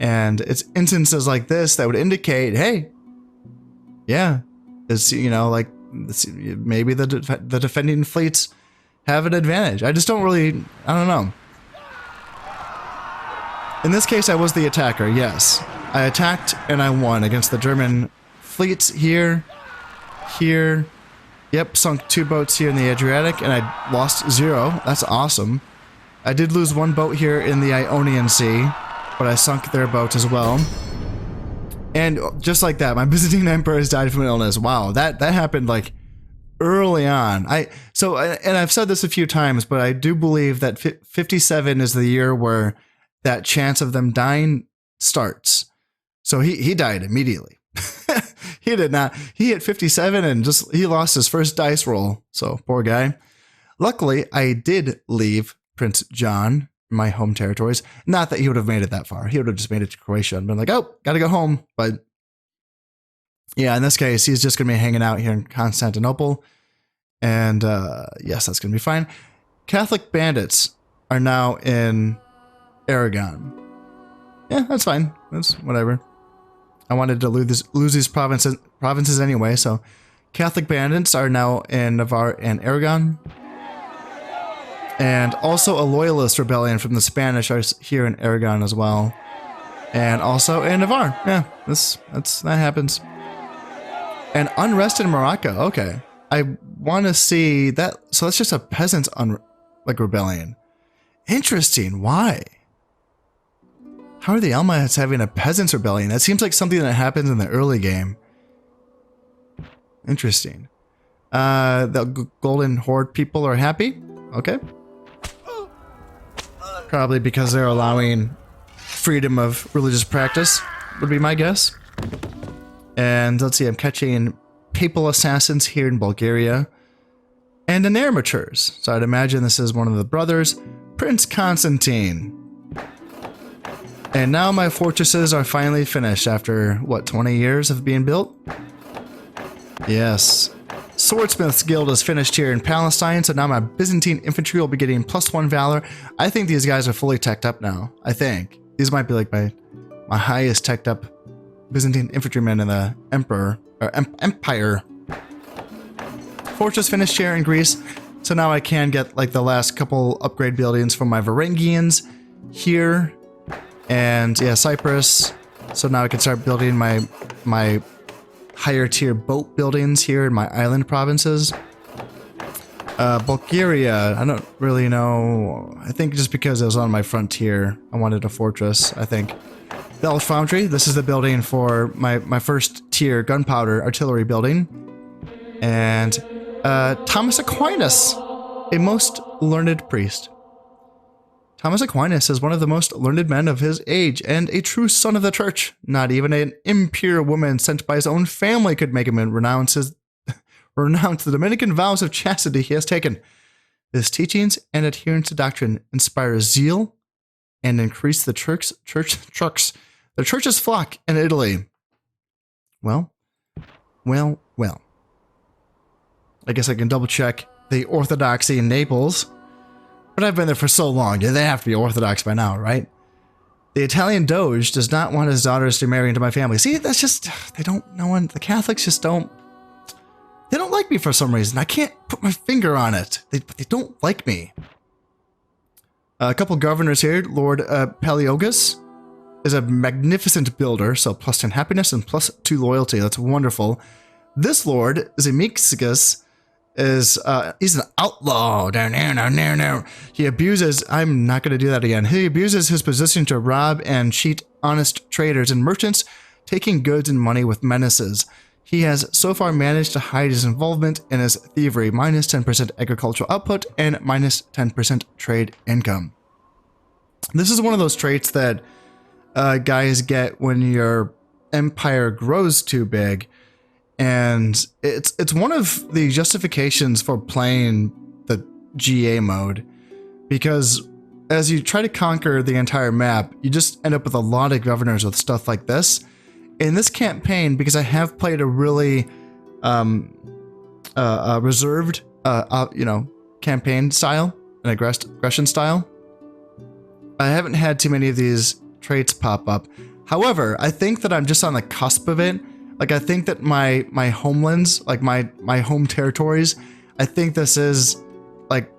[SPEAKER 1] And it's instances like this that would indicate, hey, yeah, it's, you know, like maybe the defending fleets have an advantage. I just don't really, I don't know. In this case, I was the attacker, yes. I attacked and I won against the German fleets here. Yep, sunk 2 boats here in the Adriatic and I lost 0. That's awesome. I did lose 1 boat here in the Ionian Sea, but I sunk their boat as well. And just like that, my Byzantine emperor has died from an illness. Wow, that happened like early on. And I've said this a few times, but I do believe that 57 is the year where that chance of them dying starts. So he died immediately. He did not. He hit 57 and he lost his first dice roll. So poor guy. Luckily, I did leave Prince John, my home territories. Not that he would have made it that far. He would have just made it to Croatia and been like, oh, gotta go home. But yeah, in this case, he's just gonna be hanging out here in Constantinople. And yes, that's gonna be fine. Catholic bandits are now in Aragon. Yeah, that's fine. That's whatever. I wanted to lose these provinces anyway, so Catholic bandits are now in Navarre and Aragon. And also a loyalist rebellion from the Spanish are here in Aragon as well. And also in Navarre. Yeah, that happens. And unrest in Morocco. Okay. I want to see that. So that's just a peasant rebellion. Interesting. Why? How are the Almohads having a peasants rebellion? That seems like something that happens in the early game. Interesting. The Golden Horde people are happy. Okay. Probably because they're allowing freedom of religious practice, would be my guess. And let's see, I'm catching papal assassins here in Bulgaria. And an heir matures. So I'd imagine this is one of the brothers, Prince Constantine. And now my fortresses are finally finished after, what, 20 years of being built? Yes. Swordsmith's Guild is finished here in Palestine, so now my Byzantine infantry will be getting +1 valor. I think these guys are fully teched up now. I think. These might be like my highest teched up Byzantine infantrymen in the empire. Fortress finished here in Greece, so now I can get like the last couple upgrade buildings from my Varangians here. And yeah, Cyprus. So now I can start building my higher tier boat buildings here in my island provinces. Bulgaria, I don't really know. I think just because it was on my frontier, I wanted a fortress, I think. Bell Foundry, this is the building for my first tier gunpowder artillery building. And Thomas Aquinas, a most learned priest. Thomas Aquinas is one of the most learned men of his age and a true son of the church. Not even an impure woman sent by his own family could make him renounce the Dominican vows of chastity he has taken. His teachings and adherence to doctrine inspire zeal and increase the church's flock in Italy. Well. I guess I can double check the orthodoxy in Naples. But I've been there for so long, they have to be Orthodox by now, right? The Italian Doge does not want his daughters to marry into my family. See, that's just, the Catholics just don't, they don't like me for some reason. I can't put my finger on it. They don't like me. A couple governors here. Lord Palaeologus is a magnificent builder, so +10 happiness and +2 loyalty. That's wonderful. This lord, Zemixicus, he's an outlaw. No. He abuses, I'm not going to do that again. He abuses his position to rob and cheat honest traders and merchants, taking goods and money with menaces. He has so far managed to hide his involvement in his thievery, -10% agricultural output and -10% trade income. This is one of those traits that guys get when your empire grows too big. And it's one of the justifications for playing the GA mode, because as you try to conquer the entire map, you just end up with a lot of governors with stuff like this. In this campaign, because I have played a really reserved, campaign style, an aggression style, I haven't had too many of these traits pop up. However, I think that I'm just on the cusp of it. Like, I think that my homelands, like my home territories, I think this is like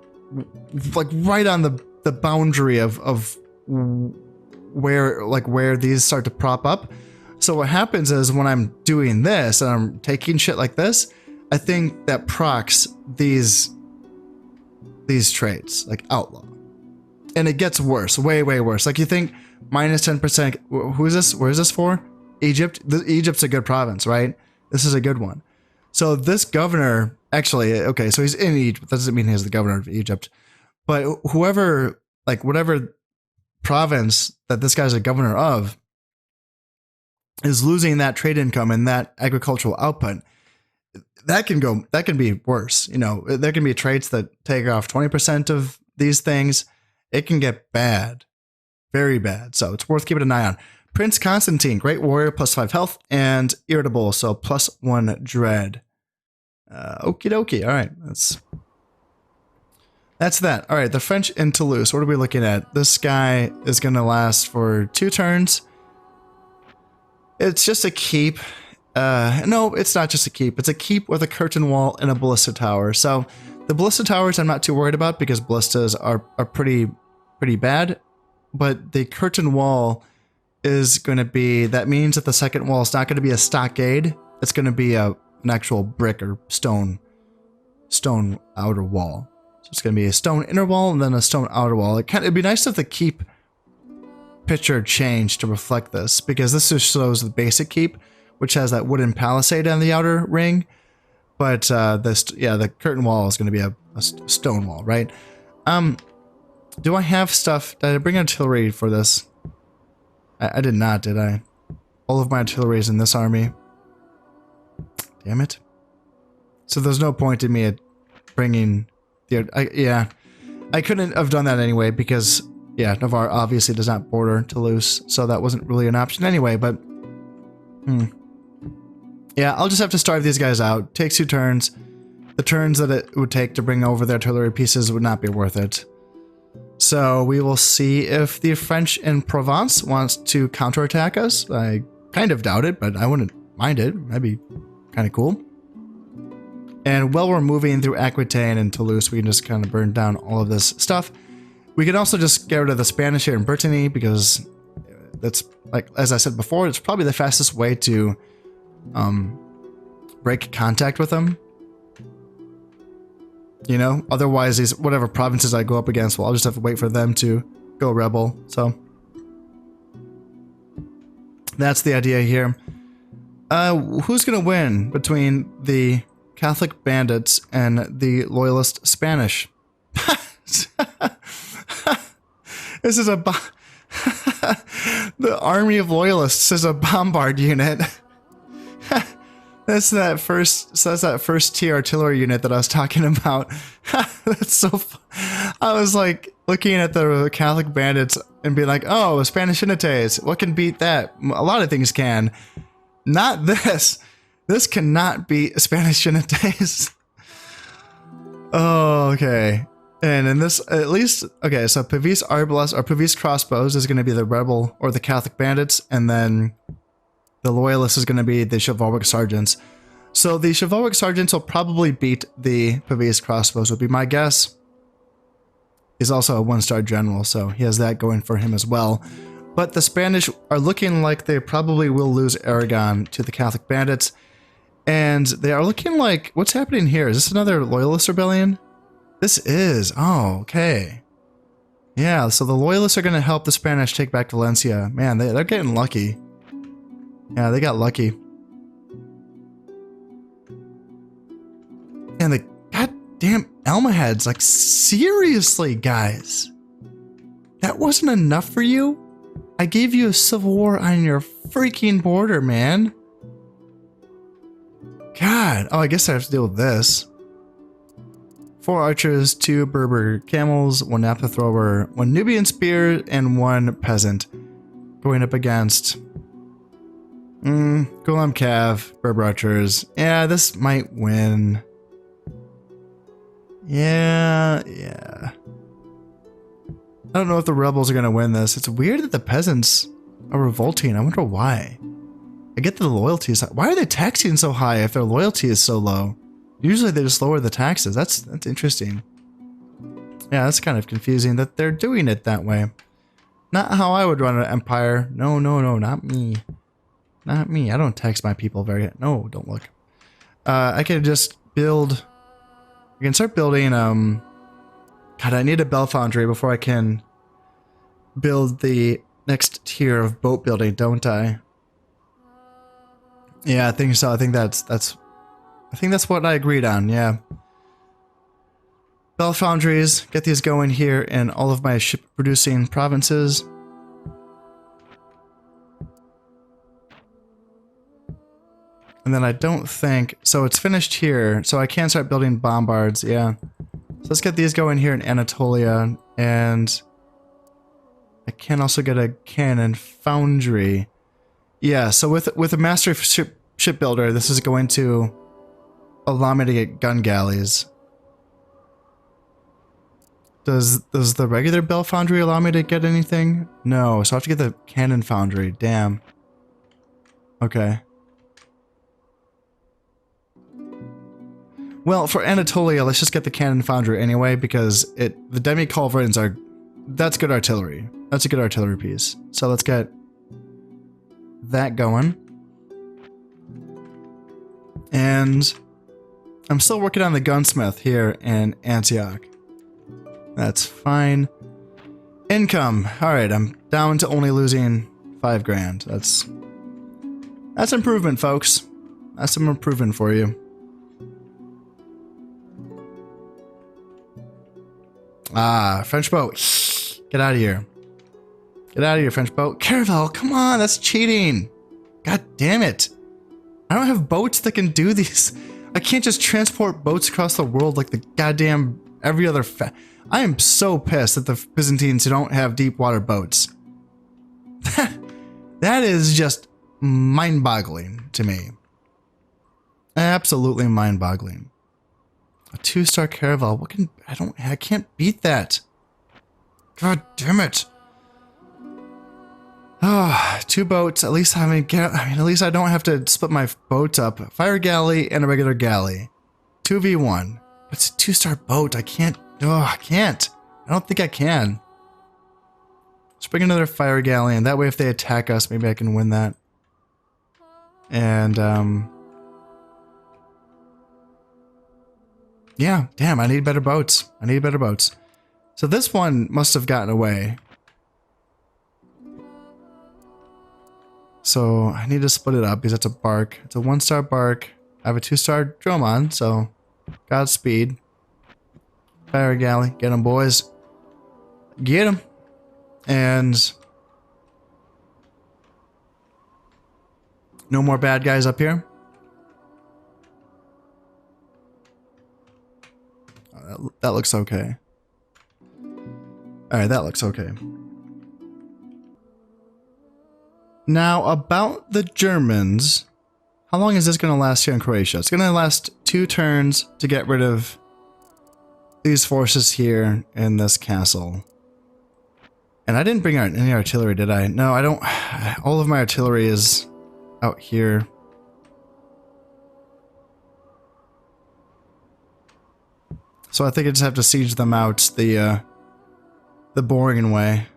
[SPEAKER 1] right on the boundary of where these start to prop up. So what happens is when I'm doing this and I'm taking shit like this, I think that procs these traits, like outlaw. And it gets worse, way worse. Like, you think -10%, who is this? Where is this for? Egypt. Egypt's a good province, right? This is a good one. So this governor, actually, okay, so he's in Egypt. That doesn't mean he's the governor of Egypt. But whoever, like whatever province that this guy's a governor of is losing that trade income and that agricultural output. That can be worse. You know, there can be traits that take off 20% of these things. It can get bad, very bad. So it's worth keeping an eye on. Prince Constantine, great warrior, +5 health, and irritable, so +1 dread. Okie dokie. All right, that's that. All right, the French in Toulouse. What are we looking at? This guy is going to last for 2 turns. It's just a keep. No, it's not just a keep. It's a keep with a curtain wall and a ballista tower. So the ballista towers I'm not too worried about because ballistas are pretty bad. But the curtain wall is going to be, that means that the second wall is not going to be a stockade. It's going to be an actual brick or stone outer wall. So it's going to be a stone inner wall and then a stone outer wall. It'd be nice if the keep picture changed to reflect this, because this just shows the basic keep, which has that wooden palisade on the outer ring. But the curtain wall is going to be a stone wall, right? Do I have stuff? Did I bring artillery for this? I did not, did I? All of my artillery is in this army. Damn it. So there's no point in me bringing the... I couldn't have done that anyway because, yeah, Navarre obviously does not border Toulouse, so that wasn't really an option anyway, but... Yeah, I'll just have to starve these guys out. Takes 2 turns. The turns that it would take to bring over the artillery pieces would not be worth it. So we will see if the French in Provence wants to counterattack us. I kind of doubt it, but I wouldn't mind it. That'd be kind of cool. And while we're moving through Aquitaine and Toulouse, we can just kind of burn down all of this stuff. We can also just get rid of the Spanish here in Brittany because that's, like as I said before, it's probably the fastest way to break contact with them. You know, otherwise these whatever provinces I go up against, well, I'll just have to wait for them to go rebel. So that's the idea here. Who's gonna win between the Catholic bandits and the loyalist Spanish? This is the army of loyalists is a bombard unit. That's that first tier artillery unit that I was talking about. That's so I was like looking at the Catholic bandits and being like, oh, Spanish unites. What can beat that? A lot of things can. Not this. This cannot beat Spanish unites. Oh, okay. And in this, at least, okay, so Pavis Arbalest or Pavis Crossbows is going to be the rebel or the Catholic bandits, and then the loyalist is going to be the chivalric sergeants. So the chivalric sergeants will probably beat the Pavis Crossbows, would be my guess. He's also a 1-star general, so he has that going for him as well. But the Spanish are looking like they probably will lose Aragon to the Catholic bandits. And they are looking like, what's happening here? Is this another loyalist rebellion? This is. Oh, okay. Yeah, so the loyalists are going to help the Spanish take back Valencia. Man, they're getting lucky. Yeah, they got lucky. And the goddamn Almohads, like, seriously, guys. That wasn't enough for you? I gave you a civil war on your freaking border, man. God. Oh, I guess I have to deal with this. 4 archers, 2 Berber camels, 1 naphtha thrower, 1 Nubian spear, and 1 peasant. Going up against... Ghulam Cav, Berber archers. Yeah, this might win. Yeah. I don't know if the rebels are going to win this. It's weird that the peasants are revolting. I wonder why. I get that the loyalty is high. Why are they taxing so high if their loyalty is so low? Usually they just lower the taxes. That's interesting. Yeah, that's kind of confusing that they're doing it that way. Not how I would run an empire. No, not me. Not me. I don't tax my people very... No, don't look. I can just build... I can start building... God, I need a bell foundry before I can build the next tier of boat building, don't I? Yeah, I think so. I think that's what I agreed on. Yeah. Bell foundries, get these going here in all of my ship producing provinces. And then I don't think, so it's finished here, so I can start building bombards, yeah. So let's get these going here in Anatolia, and I can also get a cannon foundry. Yeah, so with a master shipbuilder, this is going to allow me to get gun galleys. Does the regular bell foundry allow me to get anything? No, so I have to get the cannon foundry. Damn. Okay. Well, for Anatolia, let's just get the cannon foundry anyway, because the demi-culverins are... That's good artillery. That's a good artillery piece. So let's get that going. And I'm still working on the gunsmith here in Antioch. That's fine. Income. Alright, I'm down to only losing 5 grand. That's improvement, folks. That's some improvement for you. Ah, French boat. Get out of here. Get out of here, French boat. Caravel, come on, that's cheating. God damn it. I don't have boats that can do these. I can't just transport boats across the world like the goddamn every other I am so pissed at the Byzantines who don't have deep water boats. That is just mind-boggling to me. Absolutely mind-boggling. A 2-star caravel. What can I can't beat that. God damn it. Ah, 2 boats. At least at least I don't have to split my boats up. Fire galley and a regular galley. 2v1. It's a 2-star boat. I can't. Oh, I can't. I don't think I can. Let's bring another fire galley, and that way if they attack us, maybe I can win that. And, yeah, damn, I need better boats. I need better boats. So this one must have gotten away. So I need to split it up because it's a bark. It's a 1-star bark. I have a 2-star Dromon, so Godspeed. Fire galley, get them, boys. Get them. And no more bad guys up here. Oh, that looks okay. Alright, that looks okay. Now, about the Germans. How long is this going to last here in Croatia? It's going to last 2 turns to get rid of these forces here in this castle. And I didn't bring out any artillery, did I? No, I don't. All of my artillery is out here. So I think I just have to siege them out the boring way.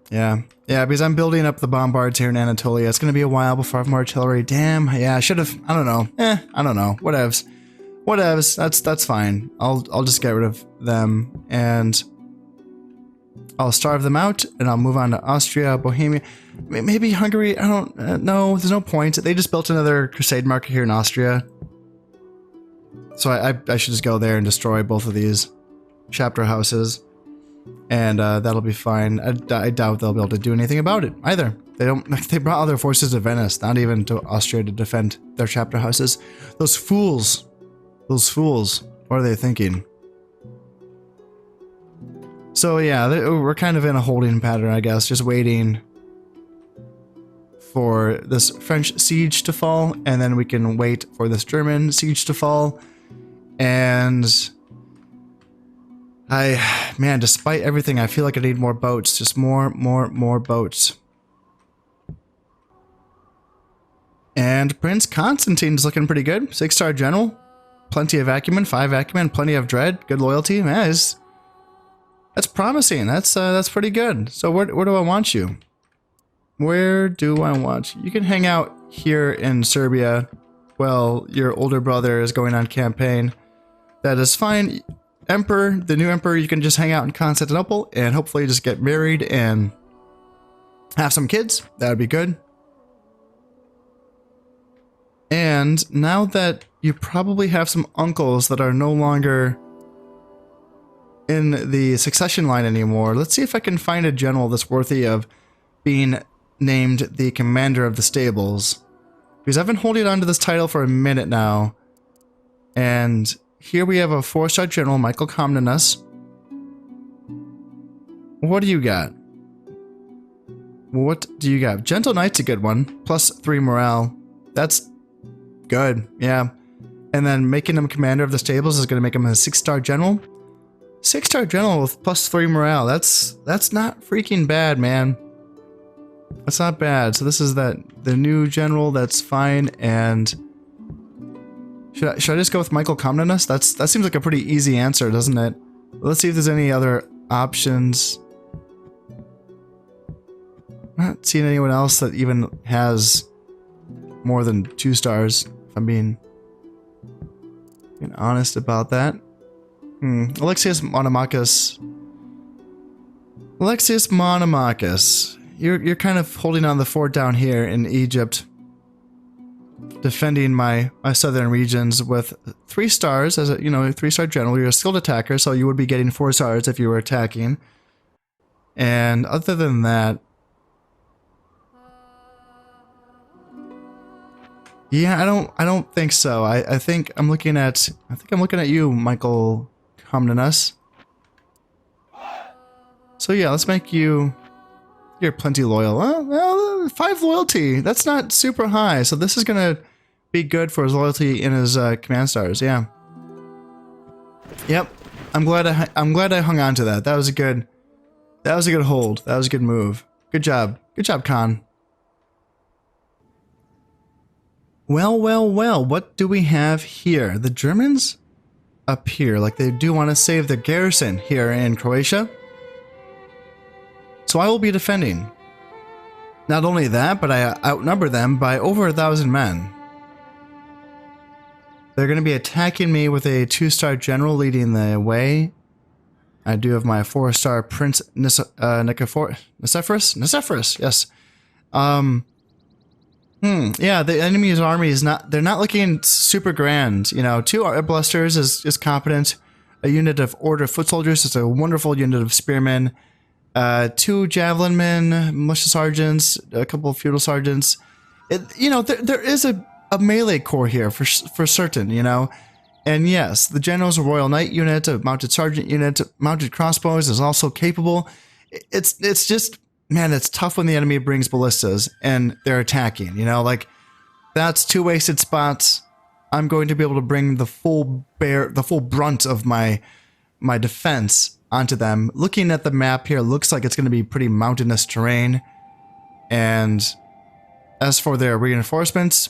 [SPEAKER 1] Yeah. Yeah, because I'm building up the bombards here in Anatolia. It's going to be a while before I have more artillery. Damn. Yeah, I should have. I don't know. I don't know. Whatevs. Whatevs. That's fine. I'll just get rid of them and I'll starve them out and I'll move on to Austria, Bohemia, maybe Hungary. I don't know. There's no point. They just built another crusade market here in Austria. So I should just go there and destroy both of these chapter houses. And that'll be fine. I doubt they'll be able to do anything about it either. They brought other forces to Venice, not even to Austria to defend their chapter houses. Those fools. Those fools. What are they thinking? So yeah, we're kind of in a holding pattern, I guess, just waiting for this French siege to fall, and then we can wait for this German siege to fall. And man, despite everything, I feel like I need more boats. Just more boats. And Prince Constantine's looking pretty good. 6-star general. Plenty of acumen, 5 acumen, plenty of dread, good loyalty. Man, that's promising. That's pretty good. So where do I want you? Where do I want you? You can hang out here in Serbia while your older brother is going on campaign. That is fine. Emperor, the new emperor, you can just hang out in Constantinople and hopefully just get married and have some kids. That would be good. And now that you probably have some uncles that are no longer in the succession line anymore, let's see if I can find a general that's worthy of being named the commander of the stables. Because I've been holding on to this title for a minute now. And here we have a 4-star general, Michael Comnenus. What do you got? What do you got? Gentle Knight's a good one. +3 morale. That's good, yeah. And then making him commander of the stables is going to make him a 6-star general. 6-star general with +3 morale. That's not freaking bad, man. That's not bad. So this is the new general. That's fine. And should I just go with Michael Comnenus? That seems like a pretty easy answer, doesn't it? Let's see if there's any other options. I'm not seeing anyone else that even has more than 2 stars, if I'm being honest about that. Alexius Monomachus. Alexius Monomachus. You're kind of holding on the fort down here in Egypt, defending my southern regions with 3 stars as a 3-star general. You're a skilled attacker, so you would be getting 4 stars if you were attacking. And other than that, yeah, I don't think so. I think I'm looking at you, Michael Comnenus. So yeah, let's make you. You're plenty loyal. Well, 5 loyalty. That's not super high. So this is gonna be good for his loyalty in his command stars. Yeah. Yep. I'm glad I hung on to that. That was a good hold. That was a good move. Good job. Good job, Khan. Well. What do we have here? The Germans appear like they do want to save the garrison here in Croatia. So I will be defending. Not only that, but I outnumber them by over 1,000 men. They're going to be attacking me with a 2-star general leading the way. I do have my 4-star Prince Nicephorus, yes. Yeah, the enemy's army is they're not looking super grand. 2 arbalesters is competent. A unit of order foot soldiers is a wonderful unit of spearmen. 2 javelin men, militia sergeants, a couple of feudal sergeants. There is a melee corps here for certain, And yes, the general's a royal knight unit, a mounted sergeant unit, mounted crossbows is also capable. It's just, man, it's tough when the enemy brings ballistas and they're attacking, that's 2 wasted spots. I'm going to be able to bring the full brunt of my defense onto them. Looking at the map here, looks like it's going to be pretty mountainous terrain. And as for their reinforcements,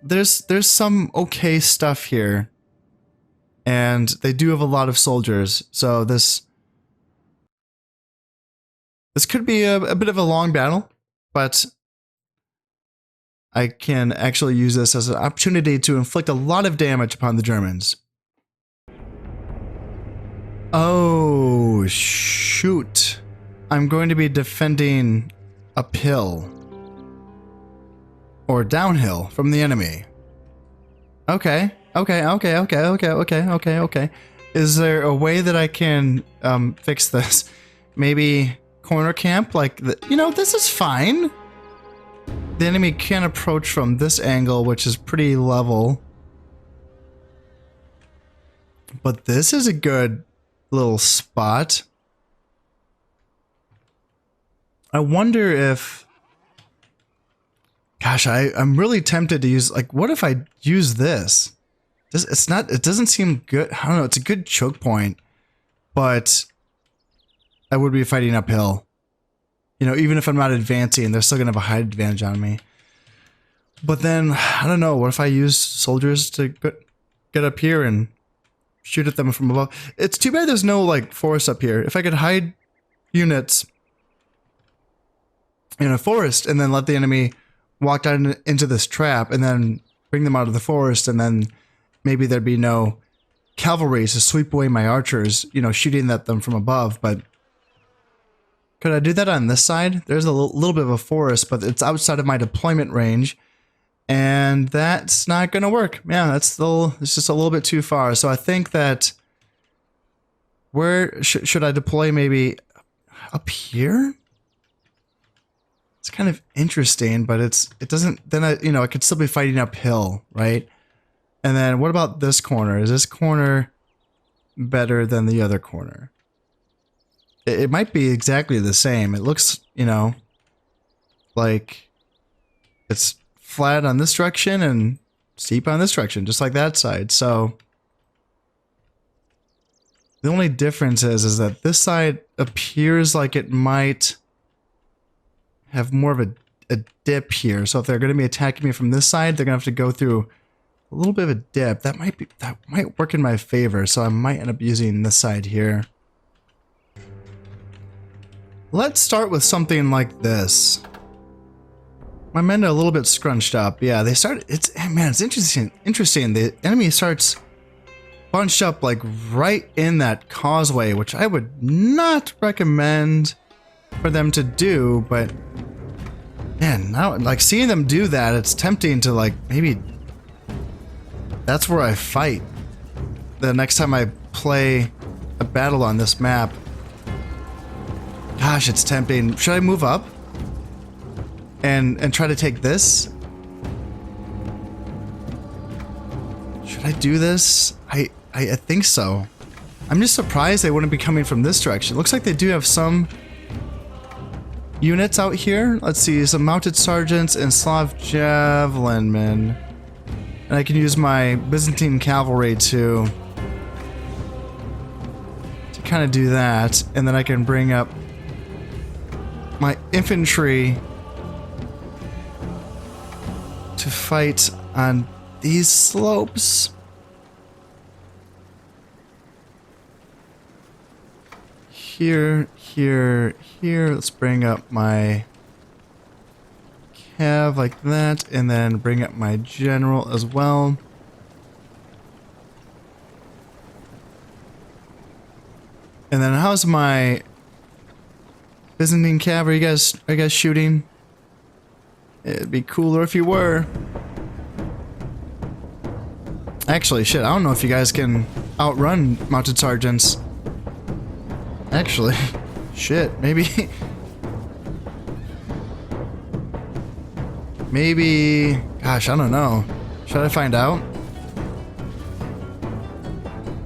[SPEAKER 1] there's some okay stuff here. And they do have a lot of soldiers, so this could be a bit of a long battle, but I can actually use this as an opportunity to inflict a lot of damage upon the Germans. Oh, shoot. I'm going to be defending uphill. Or downhill from the enemy. Okay. Is there a way that I can fix this? Maybe corner camp? This is fine. The enemy can approach from this angle, which is pretty level. But this is a good little spot. I wonder if... Gosh, I'm really tempted to use... what if I use this? It doesn't seem good. I don't know, it's a good choke point. But I would be fighting uphill. Even if I'm not advancing, they're still going to have a height advantage on me. But then, I don't know, what if I use soldiers to get up here and shoot at them from above? It's too bad there's no, forest up here. If I could hide units in a forest and then let the enemy walk down into this trap and then bring them out of the forest, and then maybe there'd be no cavalry to sweep away my archers, shooting at them from above, but... Could I do that on this side? There's a little bit of a forest, but it's outside of my deployment range. And that's not going to work. Yeah, it's just a little bit too far. So I think that where should I deploy? Maybe up here? It's kind of interesting, but it doesn't, then I could still be fighting uphill, right? And then what about this corner? Is this corner better than the other corner? It might be exactly the same. It looks, like it's flat on this direction and steep on this direction, just like that side. So the only difference is that this side appears like it might have more of a dip here. So if they're going to be attacking me from this side, they're going to have to go through a little bit of a dip. That might work in my favor. So I might end up using this side here. Let's start with something like this. My men are a little bit scrunched up. Yeah, they start. It's interesting. The enemy starts bunched up like right in that causeway, which I would not recommend for them to do. But man, now like seeing them do that, it's tempting to like maybe that's where I fight the next time I play a battle on this map. Gosh, it's tempting. Should I move up and try to take this? Should I do this? I think so. I'm just surprised they wouldn't be coming from this direction. Looks like they do have some units out here. Let's see, some mounted sergeants and Slav javelin men. And I can use my Byzantine cavalry to kind of do that. And then I can bring up my infantry to fight on these slopes. Here. Let's bring up my cav like that, and then bring up my general as well. And then how's my Byzantine cav? Are you guys shooting? It'd be cooler if you were. Actually, shit, I don't know if you guys can outrun mounted sergeants. Actually, shit, maybe. Maybe, gosh, I don't know. Should I find out?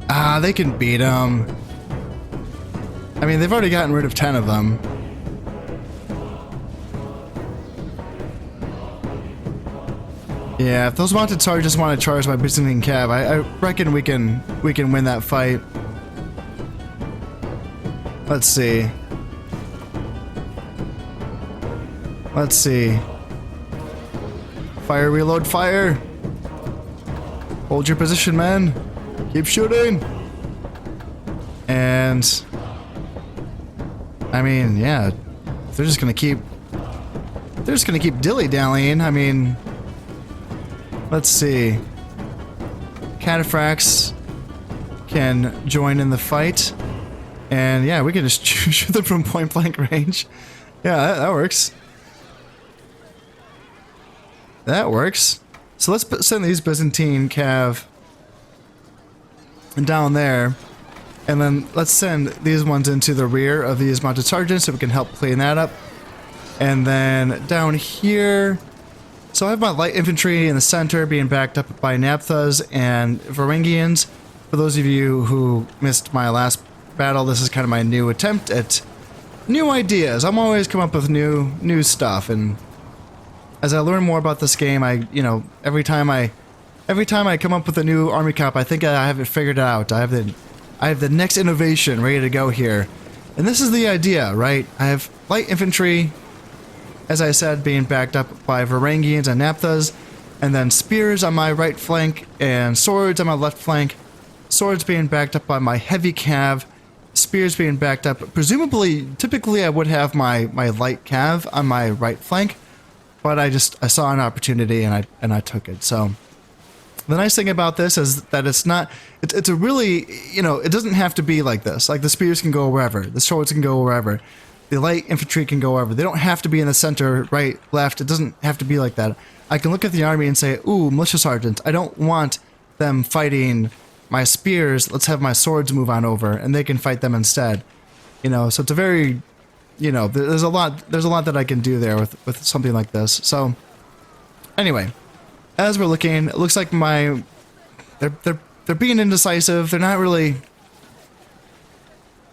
[SPEAKER 1] Ah, they can beat them. I mean, they've already gotten rid of 10 of them. Yeah, if those mounted sergeants want to charge my Byzantine cav, I reckon we can win that fight. Let's see. Let's see. Fire, reload, fire. Hold your position, man. Keep shooting. And I mean, yeah, they're just gonna keep dilly-dallying. I mean, let's see. Cataphracts can join in the fight. And yeah, we can just shoot them from point blank range. Yeah, that works. That works. So let's send these Byzantine cav down there. And then let's send these ones into the rear of these mounted sergeants so we can help clean that up. And then down here, so I have my light infantry in the center being backed up by Naphthas and Varangians. For those of you who missed my last battle, this is kind of my new attempt at new ideas. I'm always come up with new stuff, and as I learn more about this game, every time I come up with a new army comp, I think I have it figured out. I have the next innovation ready to go here. And this is the idea, right? I have light infantry, as I said, being backed up by Varangians and Naphthas, and then spears on my right flank and swords on my left flank. Swords being backed up by my heavy cav, spears being backed up. Presumably, typically I would have my light cav on my right flank, but I saw an opportunity and I took it. So the nice thing about this is that it's a really, it doesn't have to be like this. Like the spears can go wherever, the swords can go wherever, the light infantry can go wherever. They don't have to be in the center, right, left. It doesn't have to be like that. I can look at the army and say, ooh, militia sergeants, I don't want them fighting my spears. Let's have my swords move on over and they can fight them instead. You know, so it's a very, you know, there's a lot that I can do there with something like this. So anyway, as we're looking, it looks like they're being indecisive. They're not really.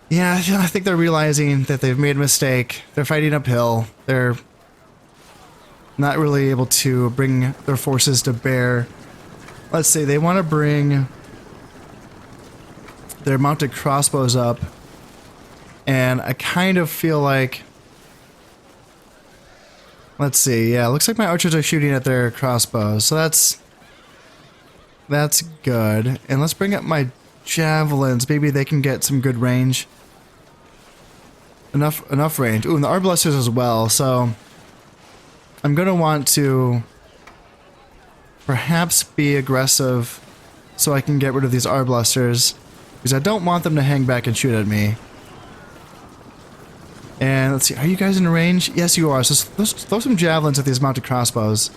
[SPEAKER 1] Yeah, I think they're realizing that they've made a mistake. They're fighting uphill. They're not really able to bring their forces to bear. Let's see, they want to bring their mounted crossbows up. And I kind of feel like... Let's see, yeah, looks like my archers are shooting at their crossbows. So that's good. And let's bring up my javelins. Maybe they can get some good range. Enough range. Ooh, and the arbalesters as well. So I'm gonna want to perhaps be aggressive so I can get rid of these arbalesters, because I don't want them to hang back and shoot at me. And let's see, are you guys in range? Yes, you are. So throw some javelins at these mounted crossbows.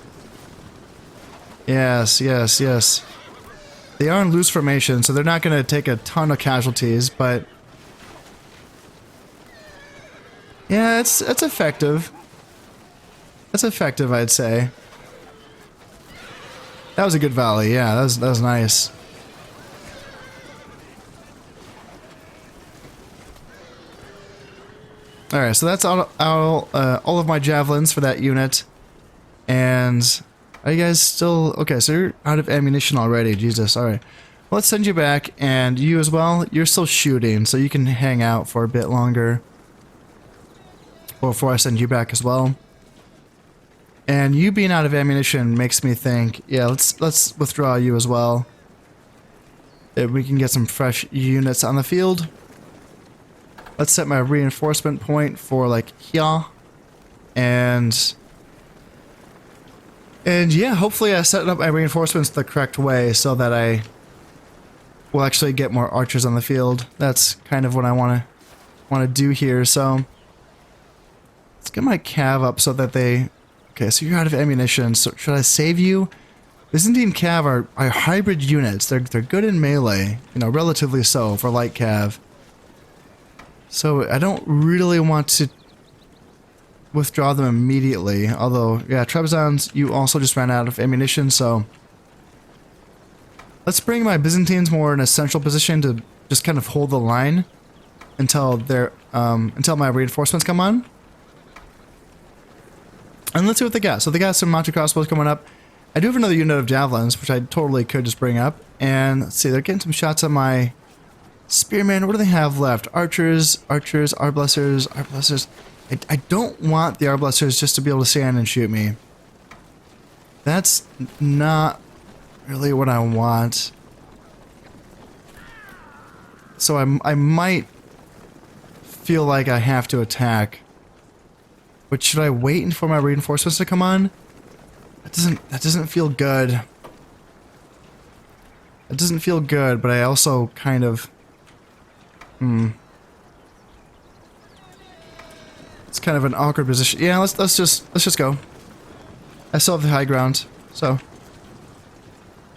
[SPEAKER 1] Yes, yes, yes. They are in loose formation, so they're not going to take a ton of casualties, but yeah, it's effective. That's effective, I'd say. That was a good volley. Yeah, that was nice. All right, so that's all of my javelins for that unit. And are you guys still okay? So you're out of ammunition already. Jesus. All right. Well, let's send you back, and you as well. You're still shooting, so you can hang out for a bit longer before I send you back as well. And you being out of ammunition makes me think, yeah, let's withdraw you as well. If we can get some fresh units on the field. Let's set my reinforcement point for like here. And yeah, hopefully I set up my reinforcements the correct way so that I will actually get more archers on the field. That's kind of what I want to do here. So let's get my cav up so that they... Okay, so you're out of ammunition. So should I save you? Byzantine cav are hybrid units. They're good in melee, you know, relatively so for light cav. So I don't really want to withdraw them immediately. Although, yeah, Trebizonds, you also just ran out of ammunition, so let's bring my Byzantines more in a central position to just kind of hold the line until until my reinforcements come on. And let's see what they got. So they got some mounted crossbows coming up. I do have another unit of javelins, which I totally could just bring up. And let's see, they're getting some shots on my spearmen. What do they have left? Archers, arbalesters. I don't want the arbalesters just to be able to stand and shoot me. That's not really what I want. So I might feel like I have to attack. But should I wait for my reinforcements to come on? That doesn't feel good. It doesn't feel good, but I also kind of... It's kind of an awkward position. Yeah, let's just go. I still have the high ground, so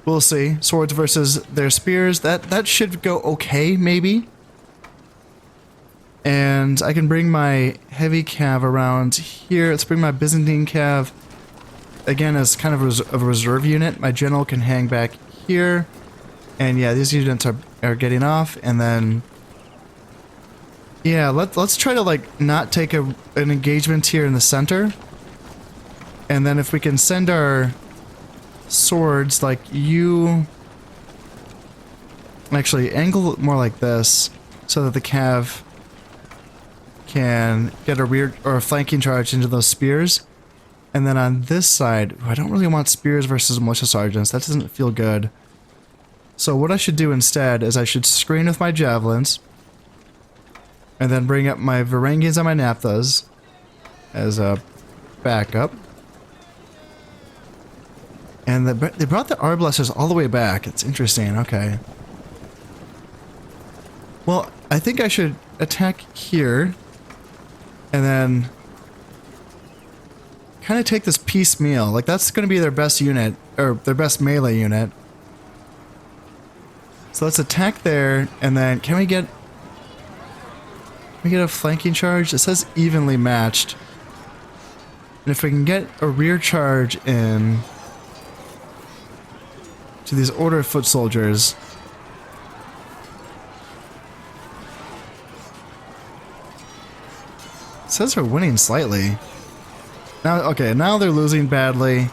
[SPEAKER 1] we'll see. Swords versus their spears. That should go okay, maybe. And I can bring my heavy cav around here. Let's bring my Byzantine cav again as kind of a reserve unit. My general can hang back here. And yeah, these units are getting off. And then yeah, let's try to like not take an engagement here in the center. And then if we can send our swords like you actually angle it more like this so that the cav can get a rear or a flanking charge into those spears. And then on this side, I don't really want spears versus militia sergeants. That doesn't feel good. So what I should do instead is I should screen with my javelins and then bring up my Varangians and my Naphthas as a backup. And they brought the arbalesters all the way back. It's interesting. Okay. Well, I think I should attack here. And then kind of take this piecemeal. Like, that's going to be their best unit, or their best melee unit. So let's attack there, and then can we get a flanking charge? It says evenly matched. And if we can get a rear charge in to these order of foot soldiers. It says they're winning slightly. Now, okay, now they're losing badly.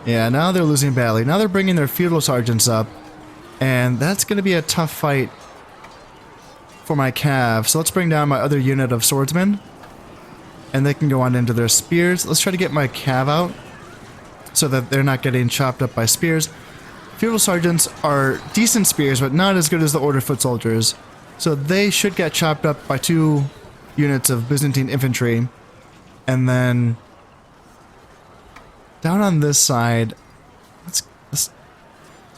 [SPEAKER 1] Yeah, now they're losing badly. Now they're bringing their feudal sergeants up. And that's going to be a tough fight for my cav. So let's bring down my other unit of swordsmen. And they can go on into their spears. Let's try to get my cav out so that they're not getting chopped up by spears. Feudal sergeants are decent spears, but not as good as the order foot soldiers. So they should get chopped up by 2 units of Byzantine infantry. And then down on this side, let's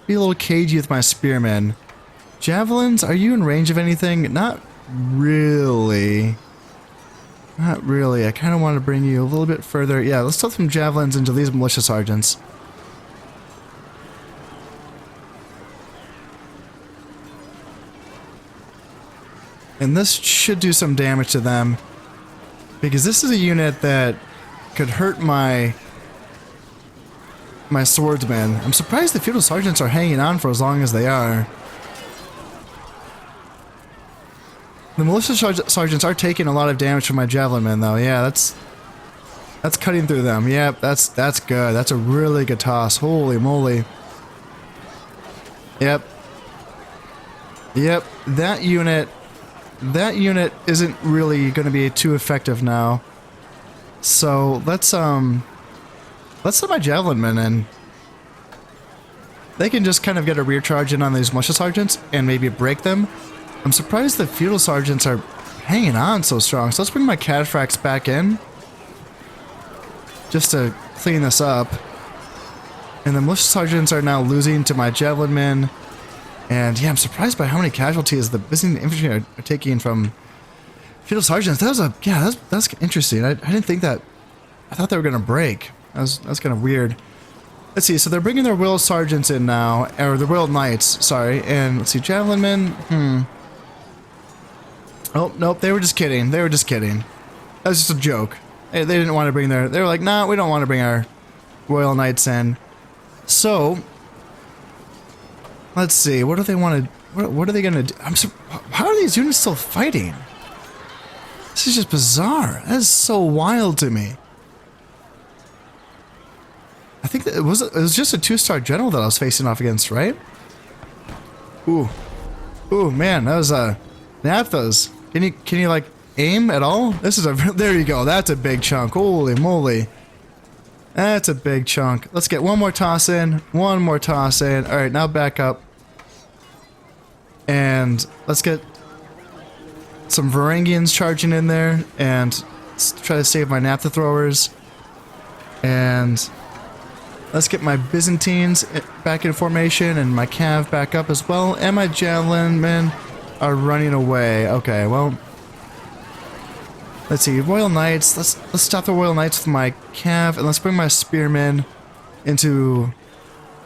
[SPEAKER 1] be a little cagey with my spearmen. Javelins, are you in range of anything? Not really. Not really. I kind of want to bring you a little bit further. Yeah, let's throw some javelins into these militia sergeants. And this should do some damage to them, because this is a unit that could hurt my swordsmen. I'm surprised the feudal sergeants are hanging on for as long as they are. The militia sergeants are taking a lot of damage from my javelin men, though. Yeah, that's cutting through them. Yep, that's good. That's a really good toss. Holy moly. Yep. Yep, that unit isn't really going to be too effective now. So let's let my javelin men in. They can just kind of get a rear charge in on these militia sergeants and maybe break them. I'm surprised the feudal sergeants are hanging on so strong. So let's bring my cataphracts back in just to clean this up. And the militia sergeants are now losing to my javelin men. And yeah, I'm surprised by how many casualties the Byzantine infantry are taking from feudal sergeants. That was that's interesting. I didn't think that. I thought they were gonna break. That's kind of weird. Let's see. So they're bringing their royal sergeants in now, or the royal knights. Sorry. And let's see, javelin men. Oh nope, they were just kidding. They were just kidding. That was just a joke. They didn't want to bring their. They were like, nah, we don't want to bring our royal knights in. So let's see. What do they want to? What are they gonna do? How are these units still fighting? This is just bizarre. That is so wild to me. I think that it was just a 2-star general that I was facing off against, right? Ooh, man, that was naphthas. Can you like aim at all? This is there you go. That's a big chunk. Holy moly. That's a big chunk. Let's get one more toss in. One more toss in. All right, now back up. And let's get some Varangians charging in there and try to save my naphtha throwers. And let's get my Byzantines back in formation and my cav back up as well. And my javelin men are running away. Okay, well, let's see. Royal Knights. Let's stop the Royal Knights with my cav, and let's bring my spearmen into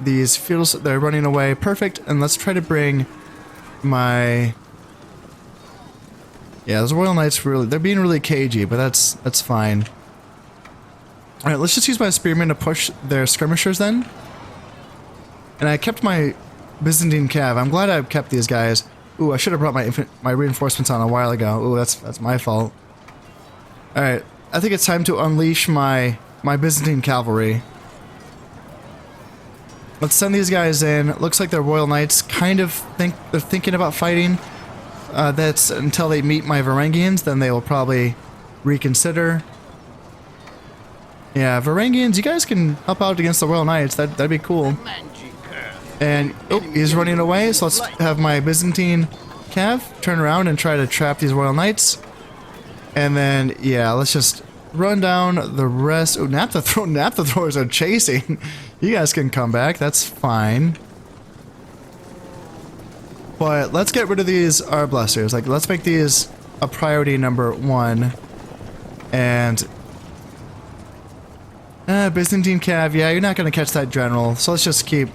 [SPEAKER 1] these fields. They're running away. Perfect. And let's try to bring my. Yeah, those Royal Knights they're being really cagey, but that's fine. All right, let's just use my spearmen to push their skirmishers then. And I kept my Byzantine cav. I'm glad I kept these guys. Ooh, I should have brought my reinforcements on a while ago. Ooh, that's my fault. All right, I think it's time to unleash my Byzantine cavalry. Let's send these guys in. Looks like they're Royal Knights. Kind of they're thinking about fighting. That's until they meet my Varangians, then they will probably reconsider. Yeah, Varangians, you guys can help out against the Royal Knights. That'd be cool. And oh, he's running away. So let's have my Byzantine cav turn around and try to trap these Royal Knights. And then yeah, let's just run down the rest. Oh, naphtha throwers are chasing. You guys can come back. That's fine. But let's get rid of these Arblessers. Like, let's make these a priority number 1. And Byzantine Cav, yeah, you're not going to catch that general. So let's just keep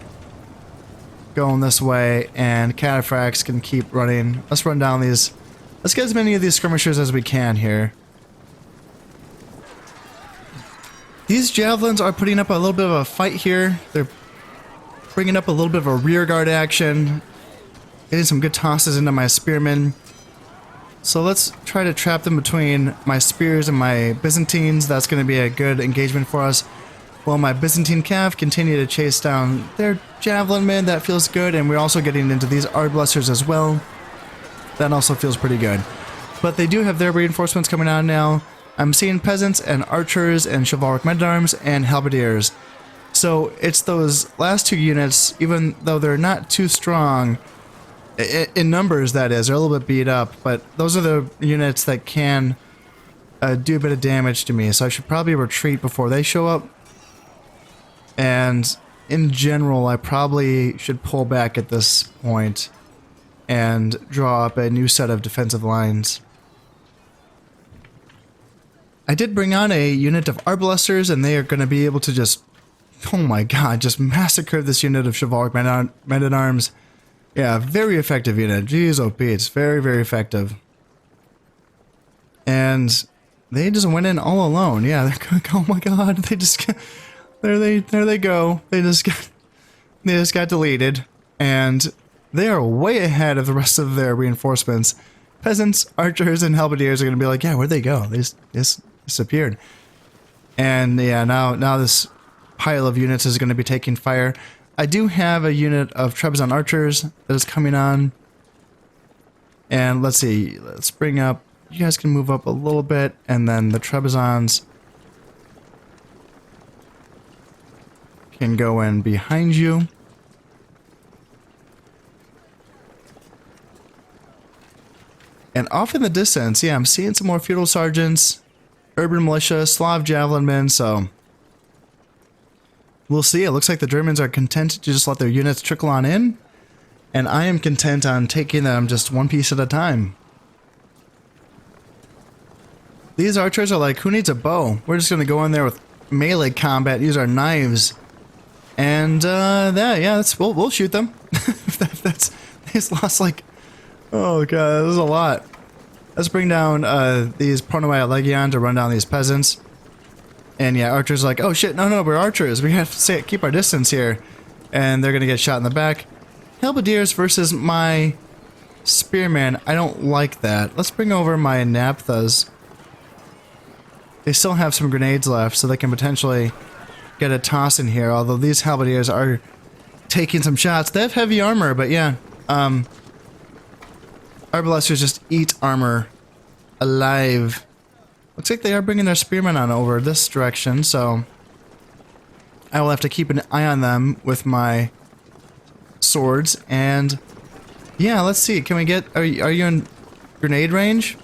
[SPEAKER 1] going this way, and cataphracts can keep running. Let's run down these. Let's get as many of these skirmishers as we can here. These javelins are putting up a little bit of a fight here. They're bringing up a little bit of a rear guard action. Getting some good tosses into my spearmen. So let's try to trap them between my spears and my Byzantines. That's going to be a good engagement for us. While my Byzantine Cav continue to chase down their javelin men. That feels good. And we're also getting into these arbalesters as well. That also feels pretty good. But they do have their reinforcements coming on now. I'm seeing peasants and archers and chivalric men-at-arms and halberdiers. So it's those last two units, even though they're not too strong, in numbers that is, they're a little bit beat up, but those are the units that can do a bit of damage to me, so I should probably retreat before they show up. And in general, I probably should pull back at this point and draw up a new set of defensive lines. I did bring on a unit of arbalesters, and they are going to be able to just, oh my god, just massacre this unit of chivalric men-at-arms. Yeah, very effective unit. Jeez, oh Pete, it's very, very effective. And they just went in all alone. Yeah, they're going, oh my god, they just, there they go. They just got deleted, and they are way ahead of the rest of their reinforcements. Peasants, archers, and halberdiers are going to be like, yeah, where'd they go? They just disappeared. And yeah, now this pile of units is going to be taking fire. I do have a unit of Trebizond archers that is coming on. And let's see, let's bring up, you guys can move up a little bit, and then the Trebizonds can go in behind you. And off in the distance, yeah, I'm seeing some more feudal sergeants, urban militia, Slav javelin men, so we'll see. It looks like the Germans are content to just let their units trickle on in, and I am content on taking them just one piece at a time. These archers are like, who needs a bow? We're just going to go in there with melee combat, use our knives, and we'll shoot them. They just lost like, oh god, this is a lot. Let's bring down these Pronoia Legion to run down these peasants. And yeah, archers are like, oh shit, no, we're archers. We have to keep our distance here. And they're going to get shot in the back. Halberdiers versus my spearmen. I don't like that. Let's bring over my Naphthas. They still have some grenades left, so they can potentially get a toss in here. Although these halberdiers are taking some shots. They have heavy armor, but yeah. Arbalesters just eat armor alive. Looks like they are bringing their spearmen on over this direction, so I will have to keep an eye on them with my swords. And yeah, let's see. Can we get? Are you in grenade range?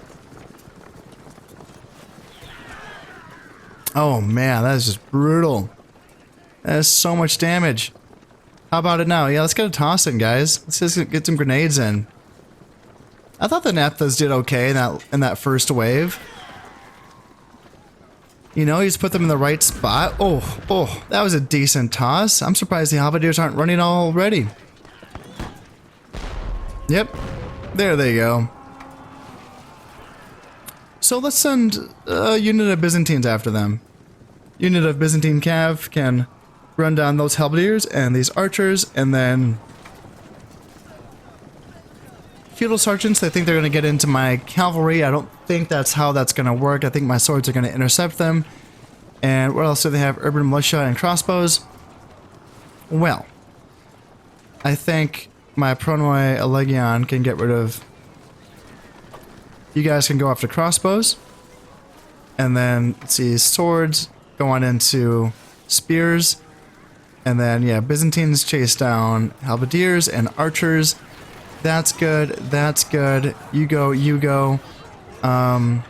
[SPEAKER 1] Oh man, that is just brutal. That is so much damage. How about it now? Yeah, let's get a toss in, guys. Let's just get some grenades in. I thought the Naphthas did okay in that first wave. You know, you just put them in the right spot. Oh, that was a decent toss. I'm surprised the halberdiers aren't running already. Yep, there they go. So let's send a unit of Byzantines after them. Unit of Byzantine Cav can run down those halberdiers and these archers, and then feudal sergeants, they think they're going to get into my cavalry. I don't think that's how that's going to work. I think my swords are going to intercept them. And what else do they have? Urban militia and crossbows. Well, I think my Pronoi Legion can get rid of... You guys can go after crossbows. And then, let's see, swords go on into spears. And then, yeah, Byzantines chase down halberdiers and archers. That's good. That's good. You go. You go. Yeah,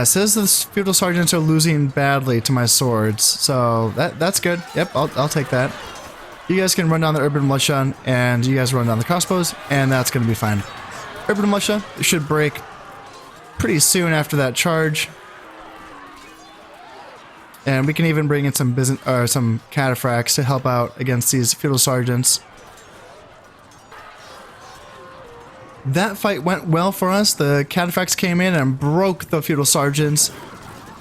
[SPEAKER 1] it says the feudal sergeants are losing badly to my swords, so that's good. Yep, I'll take that. You guys can run down the urban militia, and you guys run down the crossbows, and that's going to be fine. Urban militia should break pretty soon after that charge. And we can even bring in some some cataphracts to help out against these feudal sergeants. That fight went well for us. The cataphracts came in and broke the feudal sergeants.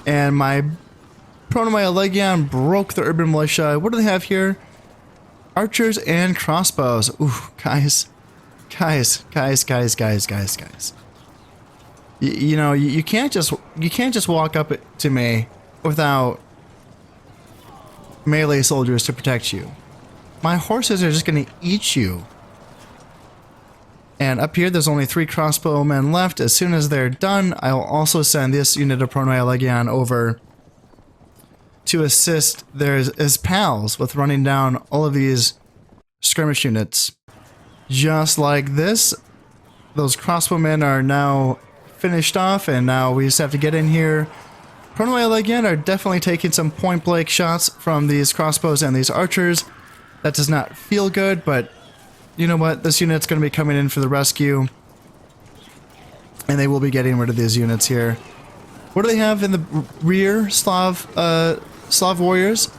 [SPEAKER 1] And my Proto-Maya Legion broke the urban militia. What do they have here? Archers and crossbows. Ooh, guys. Guys. You know, you can't just walk up to me without melee soldiers to protect you. My horses are just gonna eat you. And up here, there's only 3 crossbowmen left. As soon as they're done, I'll also send this unit of Proto-Maya Legion over to assist his pals with running down all of these skirmish units. Just like this, those crossbowmen are now finished off, and now we just have to get in here. Proto-Maya Legion are definitely taking some point-blank shots from these crossbows and these archers. That does not feel good, but you know what? This unit's going to be coming in for the rescue. And they will be getting rid of these units here. What do they have in the rear? Slav warriors.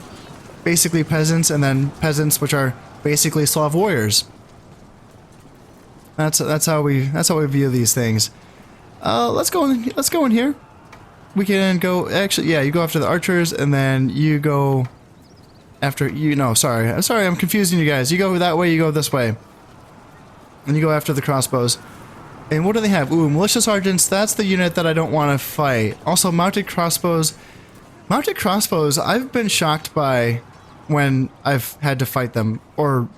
[SPEAKER 1] Basically peasants, and then peasants, which are basically Slav warriors. That's how we view these things. Let's go in here. We can go, actually, yeah, you go after the archers, and then you go after, sorry, I'm confusing you guys. You go that way, you go this way. And you go after the crossbows. And what do they have? Ooh, militia sergeants, that's the unit that I don't want to fight. Also, mounted crossbows. Mounted crossbows, I've been shocked by when I've had to fight them, or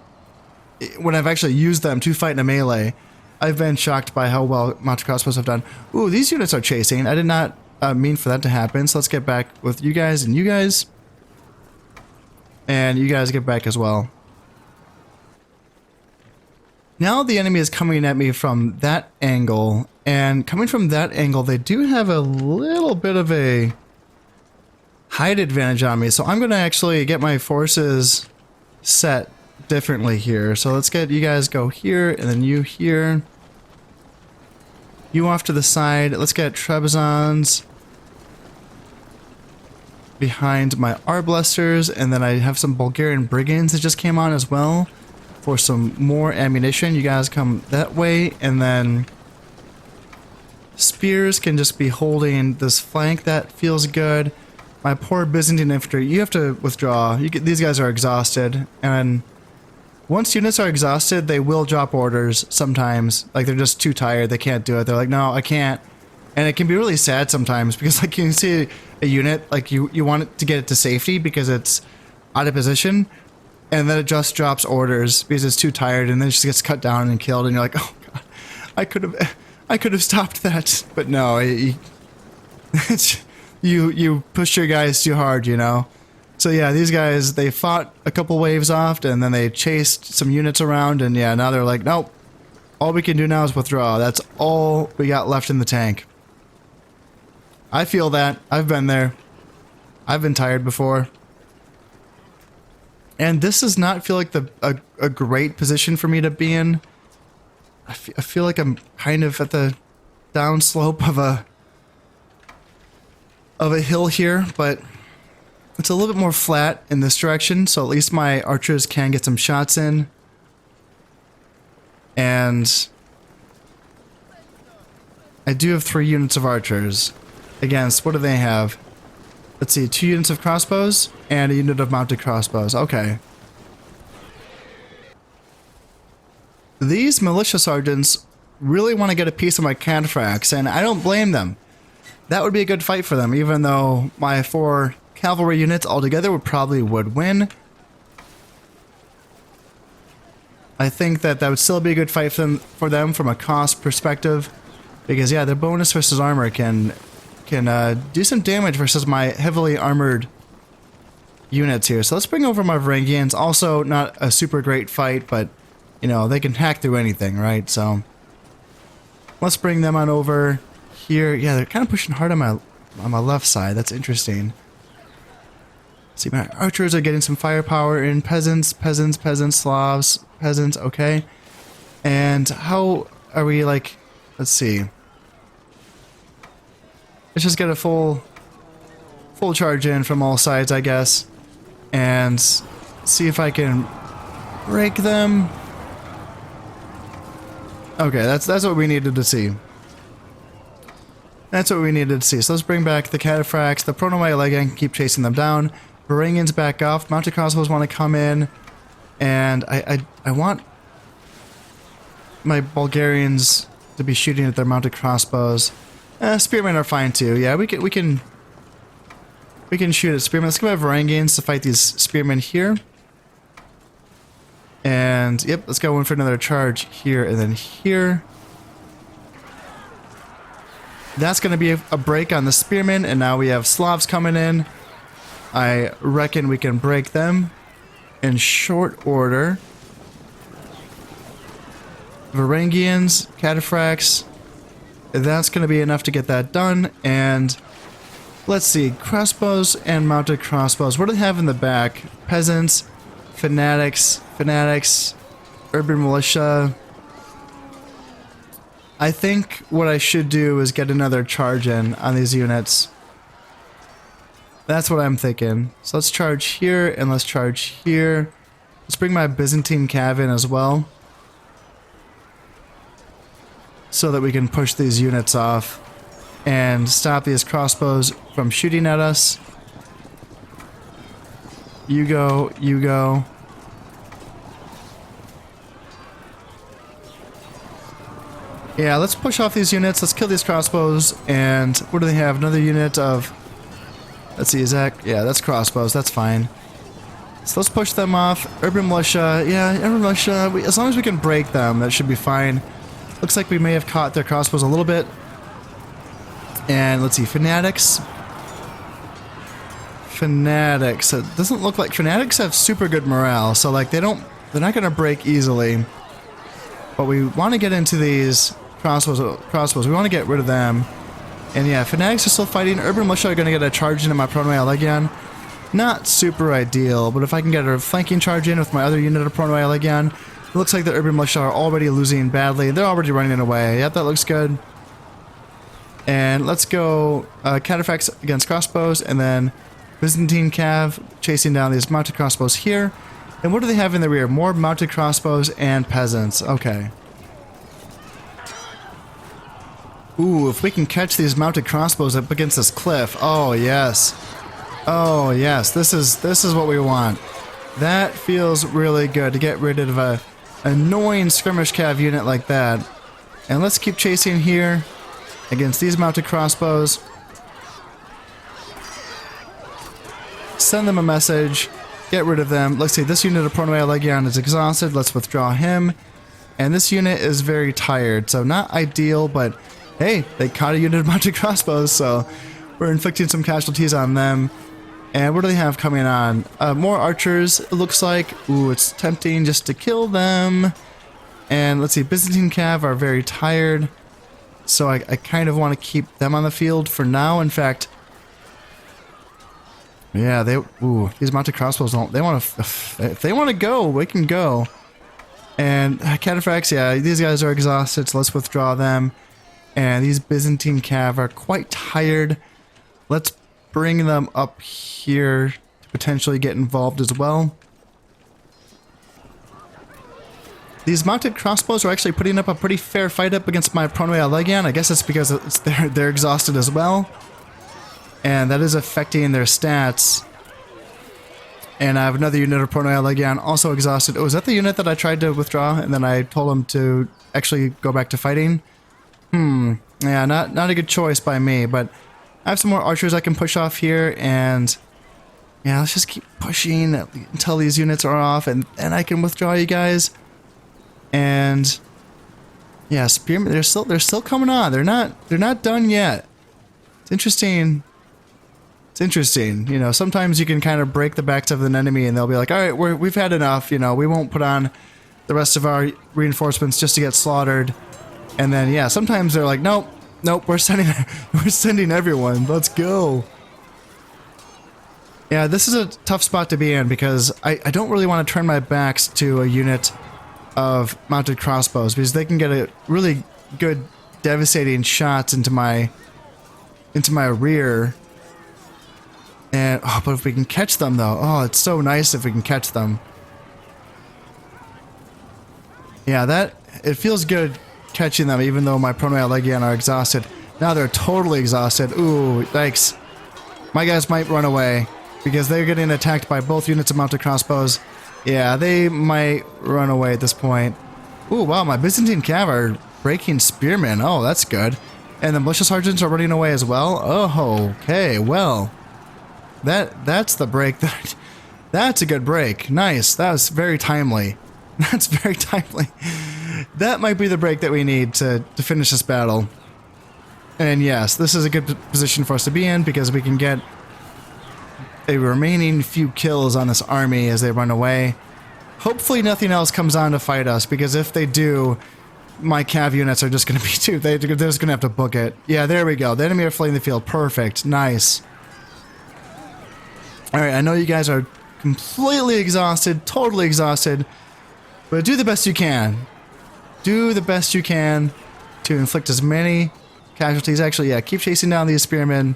[SPEAKER 1] when I've actually used them to fight in a melee. I've been shocked by how well mounted crossbows have done. Ooh, these units are chasing. I did not mean for that to happen, so let's get back with you guys and you guys. And you guys get back as well. Now the enemy is coming at me from that angle, and coming from that angle, they do have a little bit of a height advantage on me, so I'm going to actually get my forces set differently here. So let's get you guys go here, and then you here. You off to the side. Let's get Trebizonds behind my Arblasters, and then I have some Bulgarian Brigands that just came on as well for some more ammunition. You guys come that way, and then Spears can just be holding this flank. That feels good. My poor Byzantine infantry, you have to withdraw. These guys are exhausted, and once units are exhausted, they will drop orders sometimes. Like, they're just too tired, they can't do it. They're like, no, I can't. And it can be really sad sometimes, because like you can see a unit, like you want it to get it to safety because it's out of position, and then it just drops orders because it's too tired, and then it just gets cut down and killed, and you're like, oh god, I could have stopped that, but no, you pushed your guys too hard, you know. So yeah, these guys, they fought a couple waves off, and then they chased some units around, and yeah, now they're like, nope, all we can do now is withdraw. That's all we got left in the tank. I feel that. I've been there. I've been tired before. And this does not feel like a great position for me to be in. I feel like I'm kind of at the downslope of a hill here, but it's a little bit more flat in this direction, so at least my archers can get some shots in. And I do have 3 units of archers against, what do they have? Let's see, 2 units of crossbows and a unit of mounted crossbows. Okay. These militia sergeants really want to get a piece of my cataphracts, and I don't blame them. That would be a good fight for them, even though my 4 cavalry units altogether would win. I think that would still be a good fight for them from a cost perspective, because yeah, their bonus versus armor can do some damage versus my heavily armored units here. So let's bring over my Varangians. Also, not a super great fight, but you know, they can hack through anything, right? So let's bring them on over here. Yeah, they're kind of pushing hard on my left side. That's interesting. See, my archers are getting some firepower in. Peasants, Slavs, peasants, okay. And how are we, like, let's see. Let's just get a full charge in from all sides, I guess, and see if I can break them. Okay, that's what we needed to see. That's what we needed to see. So let's bring back the cataphracts. The proto-Legion can keep chasing them down. Varangians back off. Mounted crossbows want to come in, and I want my Bulgarians to be shooting at their mounted crossbows. Spearmen are fine too. Yeah, we can shoot at spearmen. Let's go have Varangians to fight these spearmen here. And yep, let's go in for another charge here and then here. That's going to be a break on the spearmen, and now we have Slavs coming in. I reckon we can break them in short order. Varangians, cataphracts. That's going to be enough to get that done. And let's see, crossbows and mounted crossbows. What do they have in the back? Peasants, fanatics, urban militia. I think what I should do is get another charge in on these units. That's what I'm thinking. So let's charge here and let's charge here. Let's bring my Byzantine cav in as well, so that we can push these units off and stop these crossbows from shooting at us. You go, you go. Yeah, let's push off these units. Let's kill these crossbows. And what do they have? Another unit of... Let's see, is that... Yeah, that's crossbows. That's fine. So let's push them off. Urban militia. Yeah, urban militia. As long as we can break them, that should be fine. Looks like we may have caught their crossbows a little bit. And let's see, fanatics. Fanatics. It doesn't look like... Fanatics have super good morale. So, like, they're not going to break easily. But we want to get into these crossbows. We want to get rid of them. And yeah, fanatics are still fighting. Urban militia are going to get a charge into my proto-Legion. Not super ideal, but if I can get a flanking charge in with my other unit of proto-Legion, it looks like the urban militia are already losing badly. They're already running away. Yep, that looks good. And let's go cataphracts against crossbows, and then Byzantine cav chasing down these mounted crossbows here. And what do they have in the rear? More mounted crossbows and peasants. Okay. Ooh, if we can catch these mounted crossbows up against this cliff. Oh, yes. Oh, yes. This is what we want. That feels really good to get rid of a annoying skirmish cav unit like that. And let's keep chasing here against these mounted crossbows. Send them a message. Get rid of them. Let's see, this unit of proto-Legion is exhausted. Let's withdraw him. And this unit is very tired, so not ideal, but hey, they caught a unit of mounted crossbows, so we're inflicting some casualties on them. And what do they have coming on? More archers, it looks like. Ooh, it's tempting just to kill them. And let's see, Byzantine cav are very tired, so I kind of want to keep them on the field for now. In fact, yeah, these mounted crossbows they want to, if they want to go, we can go. And cataphracts, yeah, these guys are exhausted, so let's withdraw them. And these Byzantine cav are quite tired. Let's bring them up here to potentially get involved as well. These mounted crossbows are actually putting up a pretty fair fight up against my proto-Legion. I guess it's because they're exhausted as well. And that is affecting their stats. And I have another unit of proto-Legion also exhausted. Oh, is that the unit that I tried to withdraw and then I told him to actually go back to fighting? Yeah, not a good choice by me, but I have some more archers I can push off here, and yeah, let's just keep pushing until these units are off, and then I can withdraw you guys. And yeah, spearmen, they're still coming on. They're not done yet. It's interesting. It's interesting. You know, sometimes you can kind of break the backs of an enemy, and they'll be like, "All right, we've had enough. You know, we won't put on the rest of our reinforcements just to get slaughtered." And then, yeah, sometimes they're like, nope, we're sending everyone. Let's go. Yeah, this is a tough spot to be in because I don't really want to turn my backs to a unit of mounted crossbows because they can get a really good devastating shots into my into my rear. And, oh, but if we can catch them though, oh, it's so nice if we can catch them. Yeah, it feels good catching them, even though my Pronoia Legion are exhausted. Now they're totally exhausted. Ooh, yikes. My guys might run away because they're getting attacked by both units of mounted crossbows. Yeah, they might run away at this point. Ooh, wow, my Byzantine cav are breaking spearmen. Oh, that's good. And the militia sergeants are running away as well. Oh, okay, well. That's the break. That's a good break. Nice. That was very timely. That's very timely. That might be the break that we need to finish this battle. And yes, this is a good position for us to be in because we can get a remaining few kills on this army as they run away. Hopefully nothing else comes on to fight us, because if they do, my cav units are just going to be too... They're just going to have to book it. Yeah, there we go. The enemy are fleeing the field. Perfect. Nice. Alright, I know you guys are completely exhausted, totally exhausted, but do the best you can. Do the best you can to inflict as many casualties. Actually, yeah, keep chasing down these spearmen.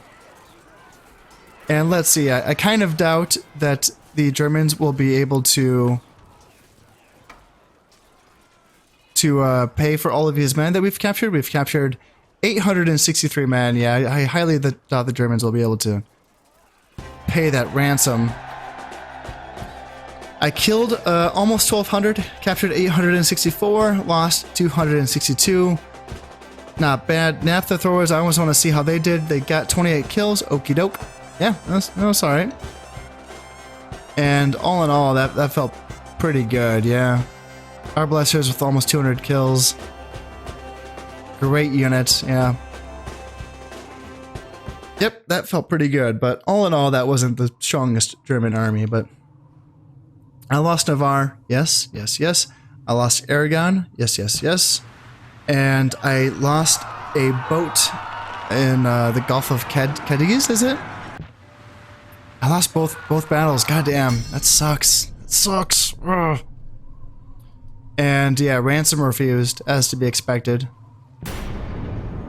[SPEAKER 1] And let's see, I kind of doubt that the Germans will be able to pay for all of these men that we've captured. We've captured 863 men. Yeah, I highly doubt the Germans will be able to pay that ransom. I killed almost 1,200, captured 864, lost 262. Not bad. Naphtha throwers, I always want to see how they did. They got 28 kills. Okie doke. Yeah, that's alright. And all in all, that felt pretty good, yeah. Our blessers with almost 200 kills. Great unit, yeah. Yep, that felt pretty good, but all in all, that wasn't the strongest German army, but... I lost Navarre, yes, yes, yes. I lost Aragon, yes, yes, yes. And I lost a boat in the Gulf of Cadiz, is it? I lost both battles, goddamn, that sucks. That sucks. Ugh. And yeah, ransom refused, as to be expected.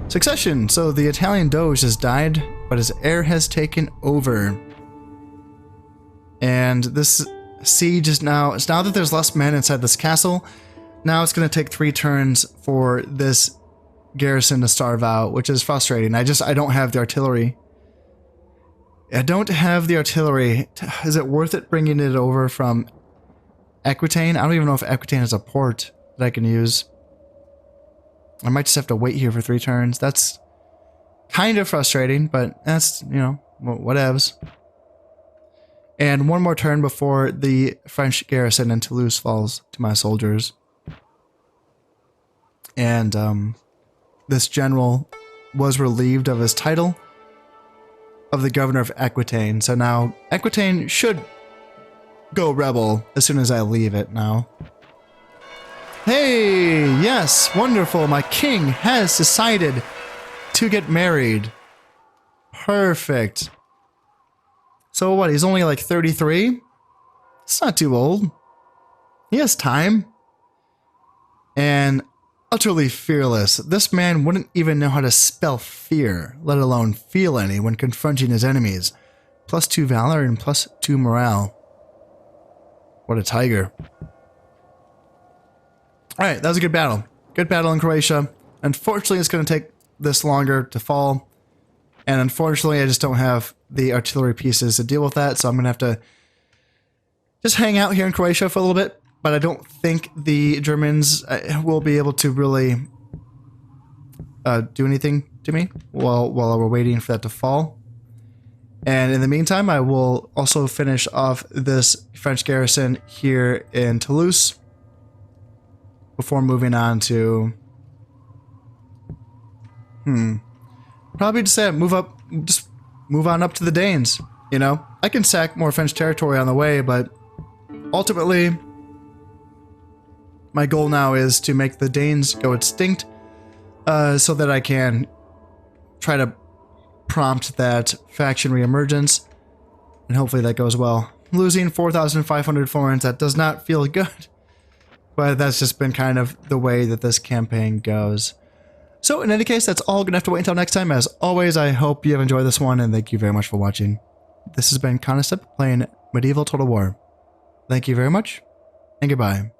[SPEAKER 1] Succession, so the Italian Doge has died, but his heir has taken over. And this siege is now that there's less men inside this castle, now it's going to take 3 turns for this garrison to starve out, which is frustrating. I don't have the artillery. I don't have the artillery. Is it worth it bringing it over from Aquitaine? I don't even know if Aquitaine has a port that I can use. I might just have to wait here for 3 turns. That's kind of frustrating, but that's, you know, whatevs. And 1 more turn before the French garrison in Toulouse falls to my soldiers. And this general was relieved of his title of the governor of Aquitaine. So now Aquitaine should go rebel as soon as I leave it now. Hey, yes, wonderful. My king has decided to get married. Perfect. So what, he's only like 33? It's not too old. He has time. And utterly fearless. This man wouldn't even know how to spell fear, let alone feel any when confronting his enemies. +2 valor and +2 morale. What a tiger. Alright, that was a good battle. Good battle in Croatia. Unfortunately, it's going to take this longer to fall. And unfortunately, I just don't have the artillery pieces to deal with that, so I'm going to have to just hang out here in Croatia for a little bit. But I don't think the Germans will be able to really do anything to me while we're waiting for that to fall. And in the meantime, I will also finish off this French garrison here in Toulouse before moving on to... Probably just say move on up to the Danes, you know? I can sack more French territory on the way, but ultimately... my goal now is to make the Danes go extinct so that I can try to prompt that faction reemergence, and hopefully that goes well. Losing 4,500 foreigners, that does not feel good, but that's just been kind of the way that this campaign goes. So in any case, that's all gonna have to wait until next time. As always, I hope you have enjoyed this one, and thank you very much for watching. This has been Constep playing Medieval Total War. Thank you very much, and goodbye.